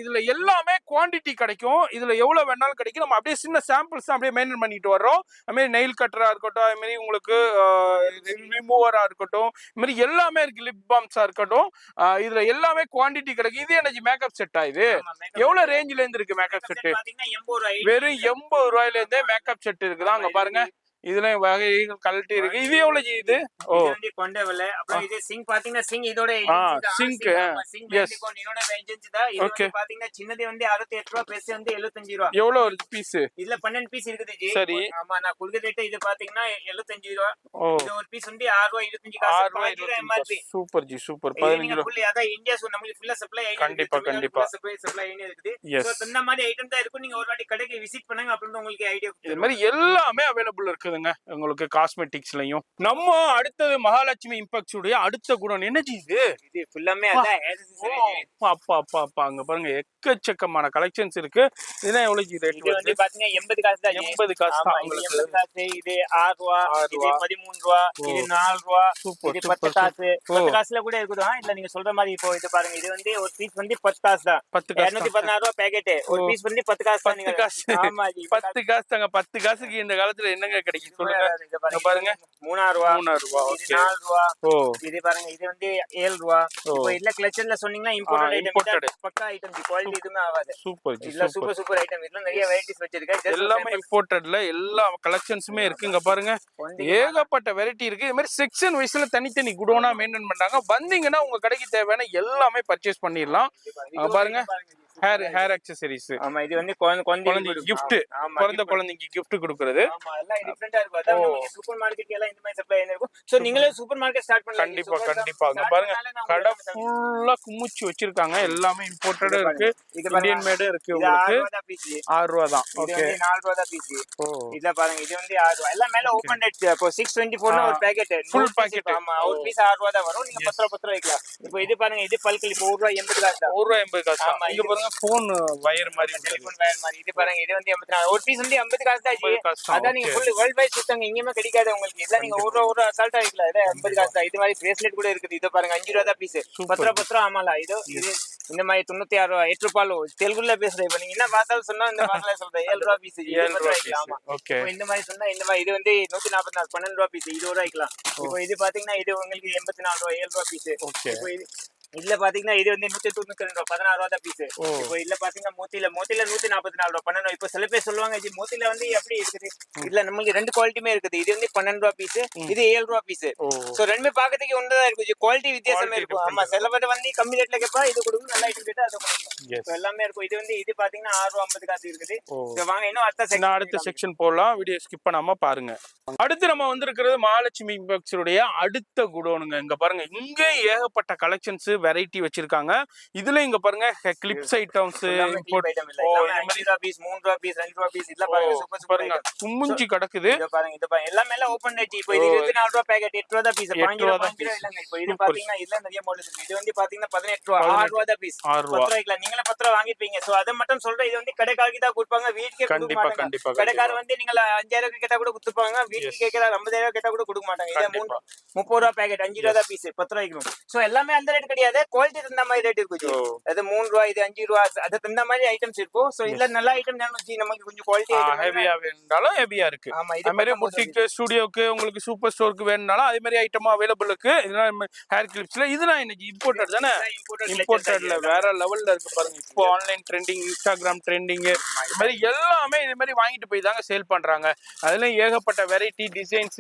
இதுல எல்லாமே குவாண்டிட்டி கிடைக்கும். இதுல எவ்வளவு வேணாலும் கிடைக்கும். நம்ம அப்படியே சின்ன சாம்பிள்ஸ் அப்படியே மெயின்டைன் பண்ணிட்டு வர்றோம். அது மாதிரி நெயில் கட்டரா இருக்கட்டும், அது மாதிரி உங்களுக்கு ரிமூவரா இருக்கட்டும், இது மாதிரி எல்லாமே இருக்கு. லிப் பாம்ஸா இருக்கட்டும். இதுல எல்லாமே குவாண்டிட்டி கிடைக்கும். இது என்ன மேக்கப் செட்டா? இது எவ்வளவு ரேஞ்சில இருந்து இருக்கு மேக்கப் செட்? வெறும் 80 ரூபாயில இருந்தே மேக்கப் செட் இருக்குதா? அங்க பாருங்க. இதுல வகைகள் கலட்டி இருக்கு. இது எவ்வளவு ஜி? இது கொண்டவல. அப்புறம் இது சிங்க் பாத்தீங்கன்னா சிங்க் இதோட சிங்க் எஸ் இதோட ரேஞ்ச் தான். இது பாத்தீங்கன்னா சின்னது வந்து 68 ரூபாய், பெருசு வந்து 75 ரூபாய். எவ்வளவு ஒரு பீஸ்? இதுல 12 பீஸ் இருக்குது ஜி. சரி ஆமா நான் குடுக்குற ரேட் இது பாத்தீங்கன்னா 75 ரூபாய். இது ஒரு பீஸ் வந்து 6 ரூபாய் 25 காசு. 6 ரூபாய் எம்ஆர்பி. Super G super. 15 ரூபாய். ஃபுல்லி அத இந்தியா சோ நமக்கு ஃபுல்லா சப்ளை ஆயிடுது. கண்டிப்பா சப்ளை ஆயினே இருக்குது. சோ இந்த மாதிரி ஐட்டம் தான் இருக்கு. நீங்க ஒரு வாட்டி கடைக்கு விசிட் பண்ணுங்க. அப்புறம் உங்களுக்கு ஐடியா. இந்த மாதிரி எல்லாமே அவேலபிள் இருக்குது. இருக்குதுங்க உங்களுக்கு காஸ்மெட்டிக்ஸ்லயும். நம்ம அடுத்தது மகாலட்சுமி இம்பெக்ஸ் உடைய அடுத்த குடோன் என்னஜி இது? இது ஃபுல்லாமே அதான் ஹேர் அக்சஸரி. அப்பா அப்பா அப்பா அங்க பாருங்க எக்கச்சக்கமான கலெக்ஷன்ஸ் இருக்கு. இதெல்லாம் எவ்வளவு ரேட் இது வந்து பாத்தீங்கன்னா 80 காசு தான். 80 காசு ஆமா, தான் இது உங்களுக்கு. 80 காசு. இது 6 ரூபா, இது 13 ரூபா, இது 4 ரூபா, சூப்பர் இது 10 காசு. 10 காசுல கூட இருக்குதா? இல்ல நீங்க சொல்ற மாதிரி இப்போ இது பாருங்க, இது வந்து ஒரு பீஸ் வந்து 10 காசு தான். 10 காசு 216 ரூபா பேக்கெட். ஒரு பீஸ் வந்து 10 காசு தான். 10 காசு. ஆமா ஜி. 10 காசு தாங்க. 10 காசுக்கு இந்த காலத்துல என்னங்க கிடைக்கும் சொல்லுங்க. இங்க பாருங்க 3 ரூபா, 3 ரூபா. இது ஓகே. 4 ரூபா. ஓ இது பாருங்க, இது வந்து 7 ரூபா. இப்போ இல்ல கிளச்சர்ல சொன்னீங்கன்னா இம்போர்ட்டட் ஐட்டம். imported. பக்கா ஐட்டம், குவாலிட்டி எதுவுமே ஆகாது. Super G. இல்ல சூப்பர் சூப்பர் ஐட்டம். இதுல நிறைய வெரைட்டிஸ் வச்சிருக்கேன். Just எல்லாமே இம்போர்ட்டட்ல எல்லா கலெக்ஷன்ஸுமே இருக்கு. இங்க பாருங்க ஏகப்பட்ட வெரைட்டி இருக்கு. இது மாதிரி செக்ஷன் வைஸ்ல தனித்தனி குடோனா மெயின்டைன் பண்றாங்க. வந்தீங்கன்னா உங்க கடைக்கு தேவையான எல்லாமே பர்ச்சேஸ் பண்ணிடலாம். பாருங்க ஹேர் அக்சஸரீஸ். ஆமா, இது வந்து குழந்தைக்கு gift. பிறந்த குழந்தைக்கு gift கொடுக்கிறது. ஆமா, எல்லாம் டிஃபரெண்டா இருக்கும். அதான் நீங்க சூப்பர் மார்க்கெட் எல்லாம் இந்த மாதிரி சப்ளை இருக்கும். சோ நீங்களே சூப்பர் மார்க்கெட் ஸ்டார்ட் பண்ணலாம். கண்டிப்பா கண்டிப்பா. இங்க பாருங்க கடை ஃபுல்லா குமிச்சு வச்சிருக்காங்க. எல்லாமே இம்போர்ட்டடும் இருக்கு, இந்தியன் மேடும் இருக்கு. உங்களுக்கு 6 ரூபா தான். ஓகே, 4 ரூபா தான் பீஸ். இத பாருங்க, இது வந்து 6 ரூபா. எல்லாம் மேல ஓபன் ரேட். இப்போ 624 னா ஒரு பாக்கெட், ஃபுல் பாக்கெட். ஆமா, ஒரு பீஸ் 6 ரூபா தான் வரும். நீங்க 10 ரூபா வைக்கலாம். இப்போ இது பாருங்க, இது பல்க். இப்போ 1 ரூபா 80 காசு தான். 1 ரூபா 80 காசு தான். இங்க பாருங்க போன் வயர் மாதிரி, டெலிபோன் வயர் மாதிரி. இது பாருங்க, இது வந்து 84. ஒரு பீஸ் வந்து 80 காசு தான். அதான் நீங்க ஃபுல் வேர்ல்ட் வைட் சுத்தங்க, எங்கேயுமே கிடைக்காது உங்களுக்கு. எல்லாம் நீங்க 1 ரூபா அசால்ட்டா வைக்கலாம். இது 80 காசு தான். இது மாதிரி பிரேஸ்லெட் கூட இருக்குது. இது பாருங்க 5 ரூபா தான் பீஸ். 10 ரூபா ஆமாலா. இது இந்த மாதிரி 96 ரூபா, 8 ரூபாய். தெலுங்குல பேசுறேன். இப்ப நீங்க என்ன பார்த்தாலும் சொன்னா இந்த பாக்கல சொல்றேன். 7 ரூபா பீஸ். 7 ரூபா. ஆமா, ஓகே. இந்த மாதிரி சொன்னா இந்த மாதிரி. இது வந்து 144, 12 ரூபா பீஸ். 20 ரூபா வைக்கலாம். இப்போ இது பாத்தீங்கன்னா இது உங்களுக்கு 84 ரூபா, 7 ரூபா பீஸ். இப்போ இதுல பாத்தீங்கன்னா இது வந்து 192 ரூபா, 16 ரூபா தான் பீஸ். இப்போ இதுல பாத்தீங்கன்னா மோத்தில 144 ரூபா, 12 ரூபா. இப்போ சில பேர் சொல்லுவாங்க ஜி மோத்தில வந்து எப்படி இருக்குது. இதுல நமக்கு ரெண்டு குவாலிட்டியுமே இருக்குது. இது வந்து 12 ரூபா பீஸ், இது 7 ரூபா பீஸ். சோ ரெண்டுமே பாக்கிறதுக்கு ஒன்றதான் இருக்கு. குவாலிட்டி வித்தியாசமே இருக்கும். ஆமா, சில பேர் வந்து கம்மி ரேட்ல கேட்பா, இது கொடுக்கும். நல்ல ஐட்டம் கேட்டா அதை கொடுக்கும். எல்லாமே இருக்கும். இது வந்து இது பாத்தீங்கன்னா 6 ரூபா 50 காசு இருக்குது. வாங்க இன்னும் அடுத்த செக்ஷன் போடலாம். வீடியோ ஸ்கிப் பண்ணாம பாருங்க. அடுத்து நம்ம வந்திருக்கிறது மகாலட்சுமி இம்பெக்ஸுடைய அடுத்த குடோனுங்க. இங்க பாருங்க, இங்க ஏகப்பட்ட கலெக்ஷன்ஸ் வெரைட்டி வச்சிருக்காங்க. இதுல இங்க பாருங்க கிளிப்ஸ் ஐட்டம்ஸ், குமிஞ்சி கிடக்குது. எல்லாமே ஓபன் ரேட். இப்போ இது 24 ரூபா பேக்கெட், 8 ரூபா தான் பீஸ். 5 ரூபா இல்லங்க. இப்போ இது பாத்தீங்கன்னா இதுல நிறைய மாடல்ஸ் இருக்கு. இது வந்து பாத்தீங்கன்னா 18 ரூபா, 6 ரூபா தான் பீஸ். 10 ரூபா வைக்கலாம். நீங்களே 10 ரூபா வாங்கிப்பீங்க. சோ அத மட்டும் சொல்றேன். இது வந்து கடைக்காரருக்கு தான் கொடுப்பாங்க, வீட்டுக்கே கொடுக்க மாட்டாங்க. கடைக்காரர் வந்து நீங்க 5000 கேட்டா கூட கொடுத்துப்பாங்க, வீட்டுக்கு கேக்குறா 50000 கேட்டா கூட கொடுக்க மாட்டாங்க. இது 30 ரூபா பேக்கெட், 5 ரூபா தான் பீஸ். 10 ரூபா வைக்கணும். சோ எல்லாமே அந்த ரேட் கிடையாது. குவாலிட்டி தகுந்த மாதிரி ரேட் இருக்கும். அது 3 ரூபா, இது 5 ரூபா, அது தகுந்த மாதிரி ஐட்டம்ஸ் இருக்கும். சோ இல்ல நல்ல ஐட்டம் வேணும் ஜி, நமக்கு கொஞ்சம் குவாலிட்டி ஹெவியா வேணும்னாலும் ஹெவியா இருக்கு. அதே மாதிரி புட்டிக் ஸ்டுடியோக்கு உங்களுக்கு சூப்பர் ஸ்டோருக்கு வேணும்னாலும் அதே மாதிரி ஐட்டமும் அவைலபிள் இருக்கு. இதெல்லாம் ஹேர் கிளிப்ஸ்ல இதெல்லாம் இன்னைக்கு இம்போர்ட்டட் தானே. இம்போர்ட்டட்ல வேற லெவல்ல இருக்கு பாருங்க. இப்போ ஆன்லைன் ட்ரெண்டிங், இன்ஸ்டாகிராம் ட்ரெண்டிங், இது மாதிரி எல்லாமே இது மாதிரி வாங்கிட்டு போய் தாங்க சேல் பண்றாங்க. அதுல ஏகப்பட்ட வெரைட்டி டிசைன்ஸ்,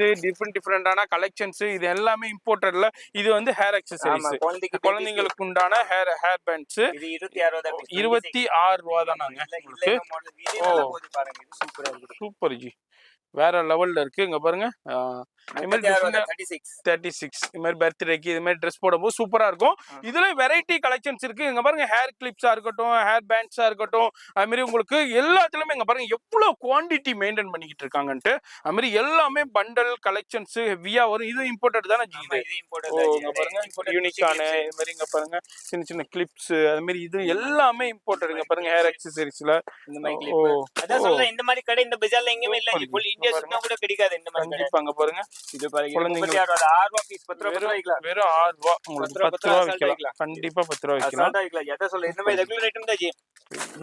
டிஃபரெண்டான கலெக்ஷன்ஸ், இது எல்லாமே இம்போர்ட்டட்ல. இது வந்து ஹேர் அக்சஸரீஸ், குழந்தைங்களுக்கு உண்டான ஹேர் பேண்ட்ஸ். 26 ரூபா தான் நாங்க உங்களுக்கு. சூப்பர் ஜி, வேற லெவல்ல இருக்கு. இங்க பாருங்க 36 இது மாதிரி பர்த்டேக்கு இது மாதிரி ட்ரெஸ் போடும்போது சூப்பரா இருக்கும். இதுல வெரைட்டி கலெக்ஷன்ஸ் இருக்கு. இங்க பாருங்க ஹேர் கிளிப்ஸா இருக்கட்டும், ஹேர் பேண்ட்ஸா இருக்கட்டும், அது மாதிரி உங்களுக்கு எல்லாத்துலயுமே இங்க பாருங்க எவ்வளவு குவாண்டிட்டி மெயின்டைன் பண்ணிக்கிட்டு இருக்காங்கன்ட்டு. அது மாதிரி எல்லாமே பண்டல் கலெக்ஷன்ஸ் ஹெவியா வரும். இது இம்போர்ட்டட் தானே ஜி? இது இங்க பாருங்க யூனிக்கான இது மாதிரி இங்க பாருங்க சின்ன சின்ன கிளிப்ஸ், அது மாதிரி இது எல்லாமே இம்போர்ட்டட். இங்க பாருங்க ஹேர் அக்சஸரீஸ்ல இந்த மாதிரி கிளிப். அதான் சொல்றேன், இந்த மாதிரி கடை இந்த பஜார்ல எங்கேயுமே இல்ல. ஃபுல் இந்தியா சுத்தமா கூட கிடைக்காது இந்த மாதிரி. கண்டிப்பா இங்க பாருங்க இது பாருங்க 36 ரூபாய் பீஸ். 10 ரூபாய் வைக்கலாம். வெறும் 6 ரூபாய் உங்களுக்கு 10 ரூபாய் வைக்கலாம். கண்டிப்பா 10 ரூபாய் வைக்கலாம். அதான் வைக்கலாம். எதை சொல்ல இந்த மாதிரி ரெகுலர் ஐட்டம் தான் ஜி.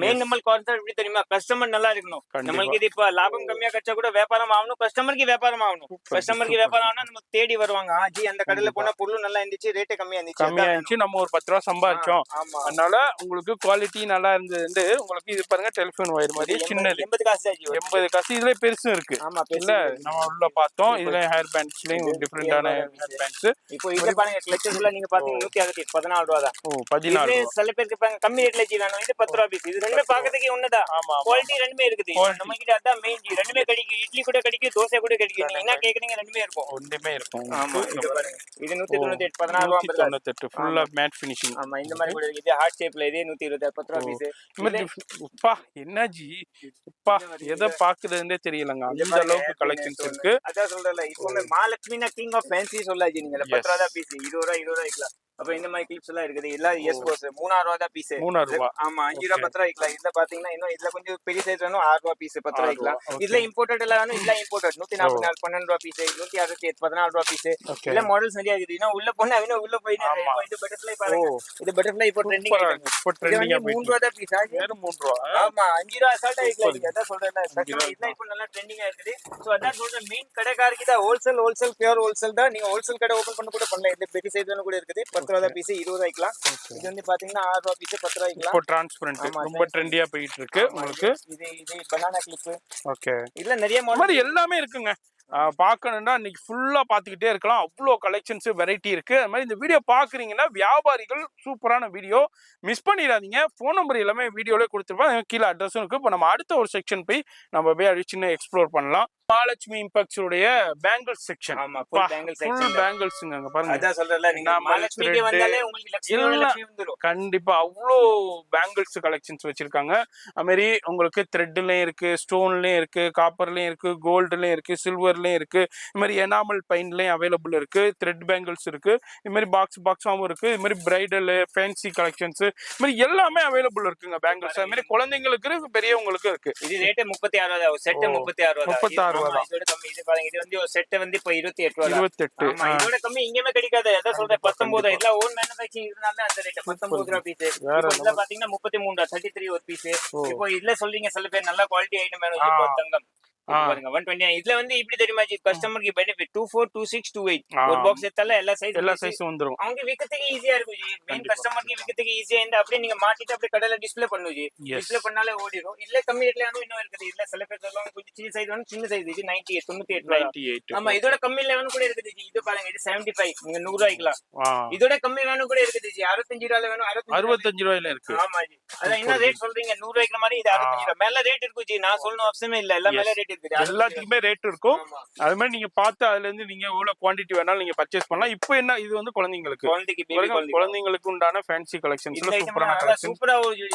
மெயின் நம்ம கான்செப்ட் எப்படி தெரியுமா? கஸ்டமர் நல்லா இருக்கணும். நமக்கு இது இப்ப லாபம் கம்மியா கச்சா கூட வியாபாரம் ஆகணும், கஸ்டமருக்கு வியாபாரம் ஆகணும். கஸ்டமருக்கு வியாபாரம் ஆகணும், நம்ம தேடி வருவாங்க. ஜி அந்த கடையில போனா பொருள் நல்லா இருந்துச்சு, ரேட் கம்மியா இருந்துச்சு, நம்ம ஒரு 10 ரூபாய் சம்பாதிச்சோம். அதனால உங்களுக்கு குவாலிட்டி நல்லா இருந்தது. உங்களுக்கு இது பாருங்க டெலிபோன் வயர் மாதிரி சின்னது 80 காசு. 80 காசு. இதுல பெருசும் இருக்கு. இல்ல நம்ம உள்ள பார்த்தோம். இதுல ஹேர் ஹேர் பேண்ட்ஸ்லயும் டிஃப்ரெண்டான ஹேர் பேண்ட்ஸ். இப்போ இதுல பாருங்க கிளச்சஸ்ல நீங்க பாத்தீங்க 164 14 ரூபாய் தான். ஓ 14 இதுல சில பேருக்கு பாருங்க கம்மி ரேட்ல ஜி வேணும், இது 10 ரூபாய் பீஸ். இது ரெண்டுமே பாக்கிறதுக்கு ஒண்ணுதான், ஆமா குவாலிட்டி ரெண்டுமே இருக்குது. நம்ம கிட்ட அதான் மெயின் ஜி, ரெண்டுமே கிடைக்கும். இட்லி கூட கிடைக்கும், தோசை கூட கிடைக்கும். நீங்க என்ன கேக்குறீங்க ரெண்டுமே இருக்கும். ஒண்ணுமே இருக்கும். ஆமா இது பாருங்க, இது 198 14 ரூபாய் 198 ஃபுல்லா மேட் ஃபினிஷிங். ஆமா இந்த மாதிரி கூட இருக்கு. இது ஹார்ட் ஷேப்ல இது 120 10 ரூபாய் பீஸ். அப்பா என்ன ஜி, அப்பா எதை பாக்குறதுன்னே தெரியலங்க, அந்த அளவுக்கு கலெக்ஷன்ஸ் இருக்கு. அதான் சொல்றேன்ல, இப்போ மகாலட்சுமினா கிங் ஆஃப் ஃபேன்சி சொல்லாஜி. நீங்க 10 ரூபாய் தான் பீஸ், 20 ரூபாய் இருக்கலாம். அப்ப இந்த மாதிரி கிளிப்ஸ் எல்லாம் இருக்குது. எல்லாம் எஸ் போஸ் 3000 ரூபாய் தான் பீஸ். 3000 ரூபாய். ஆமா 5 ரூபாய் 10 ரூபாய் இருக்கலாம். இதுல பாத்தீங்கன்னா இன்னும் இதுல கொஞ்சம் பெரிய சைஸ் வேணும், 6 ரூபாய் பீஸ் 10 ரூபாய் இருக்கலாம். இதுல இம்போர்ட்டட் எல்லாம் வேணும், இல்ல இம்போர்ட்டட் 144 12 ரூபாய் பீஸ், 168 14 ரூபாய் பீஸ். இல்ல மாடல்ஸ் நிறைய இருக்குது. இன்னும் உள்ள போனா இன்னும் உள்ள போயினா இது பட்டர்ஃப்ளை பாருங்க. இது பட்டர்ஃப்ளை இப்போ ட்ரெண்டிங் ஆயிருக்கு. இப்போ ட்ரெண்டிங்கா 3 ரூபாய் தான் பீஸ். வெறும் 3 ரூபாய். ஆமா 5 ரூபாய் அசால்ட்டா இருக்கலாம். அதான் சொல்றேன்ல, இதெல்லாம் இப்போ நல்லா ட்ரெண்டிங்கா இருக்குது. சோ அதான் சொல்றேன், மெயின் கடைக்காரருக்கு தான் ஹோல்சேல் பியூர் ஹோல்சேல் தான். நீங்க ஹோல்சேல் கடை ஓபன் பண்ண கூட பண்ணலாம். இந்த பெரிய சைஸ் கூட இருக்குது. 10 ரூபாய் தான் பீஸ், 20 ரூபாய் இருக்கலாம். இது வந்து பாத்தீங்கன்னா 6 ரூபாய் பீஸ் 10 ரூபாய் இருக்கலாம். இப்போ டிரான்ஸ்பரண்ட் ரொம்ப ட்ரெண்டியா போயிட்டு இருக்கு உங்களுக்கு. இது பனானா கிளிப். ஓகே, இதுல நிறைய மாடல் எல்லாமே இருக்குங்க. பார்க்கணும்னா இன்னைக்கு ஃபுல்லா பார்த்துக்கிட்டே இருக்கலாம், அவ்வளோ கலெக்ஷன்ஸ் வெரைட்டி இருக்கு. அது மாதிரி இந்த வீடியோ பார்க்குறீங்கன்னா வியாபாரிகள் சூப்பரான வீடியோ, மிஸ் பண்ணிடாதீங்க. ஃபோன் நம்பர் எல்லாமே வீடியோலேயே கொடுத்துருப்பேன், கீழே அட்ரஸும் இருக்கு. இப்போ நம்ம அடுத்த ஒரு செக்ஷன் போய் நம்ம போய் அப்படி சின்ன எக்ஸ்ப்ளோர் பண்ணலாம். மகாலட்சுமி இம்பாக்ட்ஸ் உடைய பேங்கிள் செக்ஷன். ஆமா ஃபுல் பேங்கிள் செக்ஷன், ஃபுல் பேங்கிள்ஸ்ங்க. அங்க பாருங்க, அதான் சொல்றேன்ல, நீங்க மகாலட்சுமிக்கு வந்தாலே உங்களுக்கு லட்சுமி வந்துரும். கண்டிப்பா அவ்வளோ பேங்கிள்ஸ் கலெக்ஷன்ஸ் வச்சிருக்காங்க. அது மாதிரி உங்களுக்கு த்ரெட்லயும் இருக்கு, ஸ்டோன்லயும் இருக்கு, காப்பர்லயும் இருக்கு, கோல்டுலயும் இருக்கு, சில்வர்லயும் இருக்கு. இது மாதிரி எனாமல் பைன்லயும் அவைலபிள் இருக்கு. த்ரெட் பேங்கிள்ஸ் இருக்கு. இது மாதிரி பாக்ஸாவும் இருக்கு. இது மாதிரி பிரைடல் ஃபேன்சி கலெக்ஷன்ஸ், இது மாதிரி எல்லாமே அவைலபிள் இருக்குங்க பேங்கிள்ஸ். அது மாதிரி குழந்தைங்களுக்கு இருக்கு, பெரியவங்களுக்கு இருக்கு. இது ரேட் 36 ரூபாய், செட் 36 ரூபாய். 36 ரூபாய். இதோட கம்மி. இது பாருங்க, இது வந்து ஒரு செட் வந்து இப்போ 28 ரூபாய். 28. ஆமா இதோட கம்மி எங்கேயுமே கிடைக்காது. அதான் சொல்றேன் 19. இதெல்லாம் ஓன் மேனுஃபேக்சரிங் இதனால அந்த ரேட் 19 ரூபாய் பீஸ். இதுல பாத்தீங்கன்னா 33 ரூபாய் 33 ஒரு பீஸ். இப்போ இதுல சொல்றீங்க சில பேர் நல்ல குவாலிட்டி ஐட்டம் வேணும், இப்போ தங்கம் பாருங்க 120. இதுல வந்து இப்படி தெரியுமா ஜி, கஸ்டமருக்கு பெனிஃபிட் 24 26 28 ஒரு பாக்ஸ் எடுத்தால எல்லா சைஸும் வந்துரும். அவங்க விக்கிறதுக்கு ஈஸியா இருக்கும் ஜி. மெயின் கஸ்டமருக்கு விக்கிறதுக்கு ஈஸியா இருந்தா அப்படியே நீங்க மாட்டிட்டு அப்படியே கடையில டிஸ்ப்ளே பண்ணு ஜி. டிஸ்ப்ளே பண்ணாலே ஓடிடும். இல்ல கம்மி ரேட்ல இன்னும் இருக்குது. இல்ல சில பேர் சொல்லுவாங்க கொஞ்சம் சின்ன சைஸ் வேணும், சின்ன சைஸ் இது 98 98. ஆமா இதோட கம்மி வேணும் கூட இருக்குது ஜி. இது பாருங்க, இது 75, நீங்க 100 ரூபாய்க்கலாம். இதோட கம்மி வேணும் கூட இருக்குது ஜி. 65 ரூபாயில வேணும், 65 ரூபாயில இருக்கு. ஆமா ஜி, அதான் என்ன ரேட் சொல்றீங்க 100 ரூபாய்க்கு மாதிரி, இது 65 ரூபாய் மேல ரேட் இருக்கு ஜி. நான் சொல்லணும் அவசியமே இல்ல, எல்லாம் மேல ரேட் இருக்கு. எல்லாத்துக்குமே ரேட் இருக்கும். அது மாதிரி நீங்க பார்த்து அதுல இருந்து நீங்க எவ்வளவு குவாண்டிட்டி வேணாலும் நீங்க பர்ச்சேஸ் பண்ணலாம். இப்போ என்ன, இது வந்து குழந்தைங்களுக்கு குழந்தைங்களுக்கு உண்டான ஃபேன்சி கலெக்ஷன்ஸ்ல சூப்பரான கலெக்ஷன். சூப்பரா ஒரு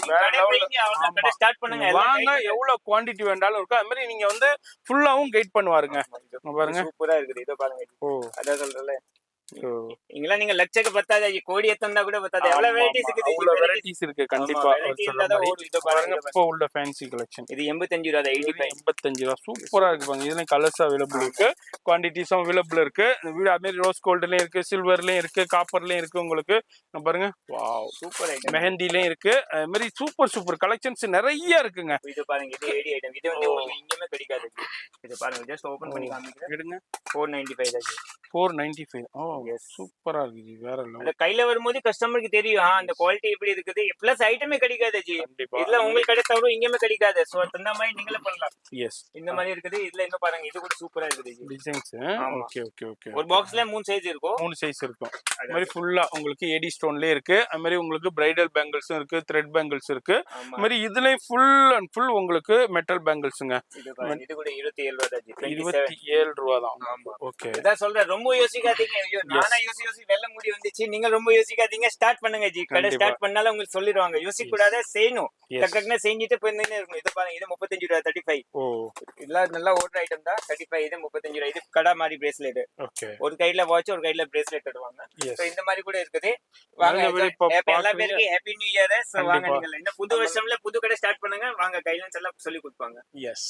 கடை ஸ்டார்ட் பண்ணுங்க, வாங்க. எவ்வளவு குவாண்டிட்டி வேண்டாலும் இருக்கும். அது மாதிரி நீங்க வந்து ஃபுல்லாவும் கைட் பண்ணுவாருங்க. பாருங்க சூப்பரா இருக்குது. இத பாருங்க. அதான் சொல்றேன்ல, இங்கெல்லாம் நீங்க லட்சக்கு பத்தாது, கோடி எத்தனா கூட பத்தாது. எவ்வளவு வெரைட்டிஸ் இருக்குது, அவ்வளவு வெரைட்டிஸ் இருக்கு. கண்டிப்பா இப்போ உள்ள ஃபேன்சி கலெக்ஷன் இது 85 ரூபாய் 85 ரூபாய் சூப்பரா இருக்கு பாருங்க. இதுல கலர்ஸ் அவைலபிள் இருக்கு, குவாண்டிட்டிஸும் அவைலபிள் இருக்கு. வீடு அது மாதிரி ரோஸ் கோல்ட்லயும் இருக்கு, சில்வர்லயும் இருக்கு, காப்பர்லயும் இருக்கு. உங்களுக்கு பாருங்க, வாவ் சூப்பர் ஐட்டம். மெஹந்திலயும் இருக்கு. அது மாதிரி சூப்பர் கலெக்ஷன்ஸ் நிறைய இருக்குங்க. இது பாருங்க, இது ஏடி ஐட்டம். இது வந்து உங்களுக்கு எங்கேயுமே கிடைக்காது. இது பாருங்க, ஜஸ்ட் ஓபன் பண்ணி காமிக்கிறேன். எடுங்க. 495 தான். 495. ஓ சூப்பரா இருக்கு. வேற லெவல். அந்த கையில வரும்போது கஸ்டமருக்கு தெரியும் அந்த குவாலிட்டி எப்படி இருக்குது. பிளஸ் ஐட்டமே கிடைக்காது ஜி. இதுல உங்களுக்கு கடை தவிர எங்கேயுமே கிடைக்காது. சோ அந்த மாதிரி நீங்களே பண்ணலாம். எஸ், இந்த மாதிரி இருக்குது. இதுல என்ன பாருங்க, இது கூட சூப்பரா இருக்குது ஜி. டிசைன்ஸ். ஓகே. ஒரு பாக்ஸ்ல 3 சைஸ் இருக்கும். 3 சைஸ் இருக்கும். அது மாதிரி ஃபுல்லா உங்களுக்கு ஏடி ஸ்டோன்லயே இருக்கு. அது மாதிரி உங்களுக்கு பிரைடல் பேங்கிள்ஸும் இருக்கு, த்ரெட் பேங்கிள்ஸ் இருக்கு. அது மாதிரி இதுலயும் ஃபுல் அண்ட் ஃபுல் உங்களுக்கு மெட்டல் பேங்கிள்ஸ்ங்க. இது கூட 27 ரூபாய் தான் ஜி. 27 ரூபாய் தான். ஓகே, இதான் சொல்றேன், ரொம்ப யோசிக்காதீங்க. ஐயோ நானா யோசி வெள்ள முடி வந்துச்சு, நீங்க ரொம்ப யோசிக்காதீங்க. ஸ்டார்ட் பண்ணுங்க ஜி. கடை ஸ்டார்ட் பண்ணால உங்களுக்கு சொல்லிடுவாங்க. யோசிக்க கூடாது, செய்யணும். டக்குன்னு செஞ்சுட்டு போயிருந்தே இருக்கும். இது பாருங்க, இது 35 ரூபாய் 35. இதெல்லாம் நல்லா ஓடுற ஐட்டம் தான். 35 இது 35 ரூபாய். இது கடை மாதிரி பிரேஸ்லெட். ஒரு கையில வாட்ச், ஒரு கையில பிரேஸ்லெட் தருவாங்க. சோ இந்த மாதிரி கூட இருக்குது. வாங்க, எல்லா பேருக்கும் ஹேப்பி நியூ இயர். சோ வாங்க, நீங்க இந்த புது வருஷம்ல புது கடை ஸ்டார்ட் பண்ணுங்க. வாங்க, கைட்லைன்ஸ் எல்லாம் சொல்லி கொடுப்பாங்க. எஸ்.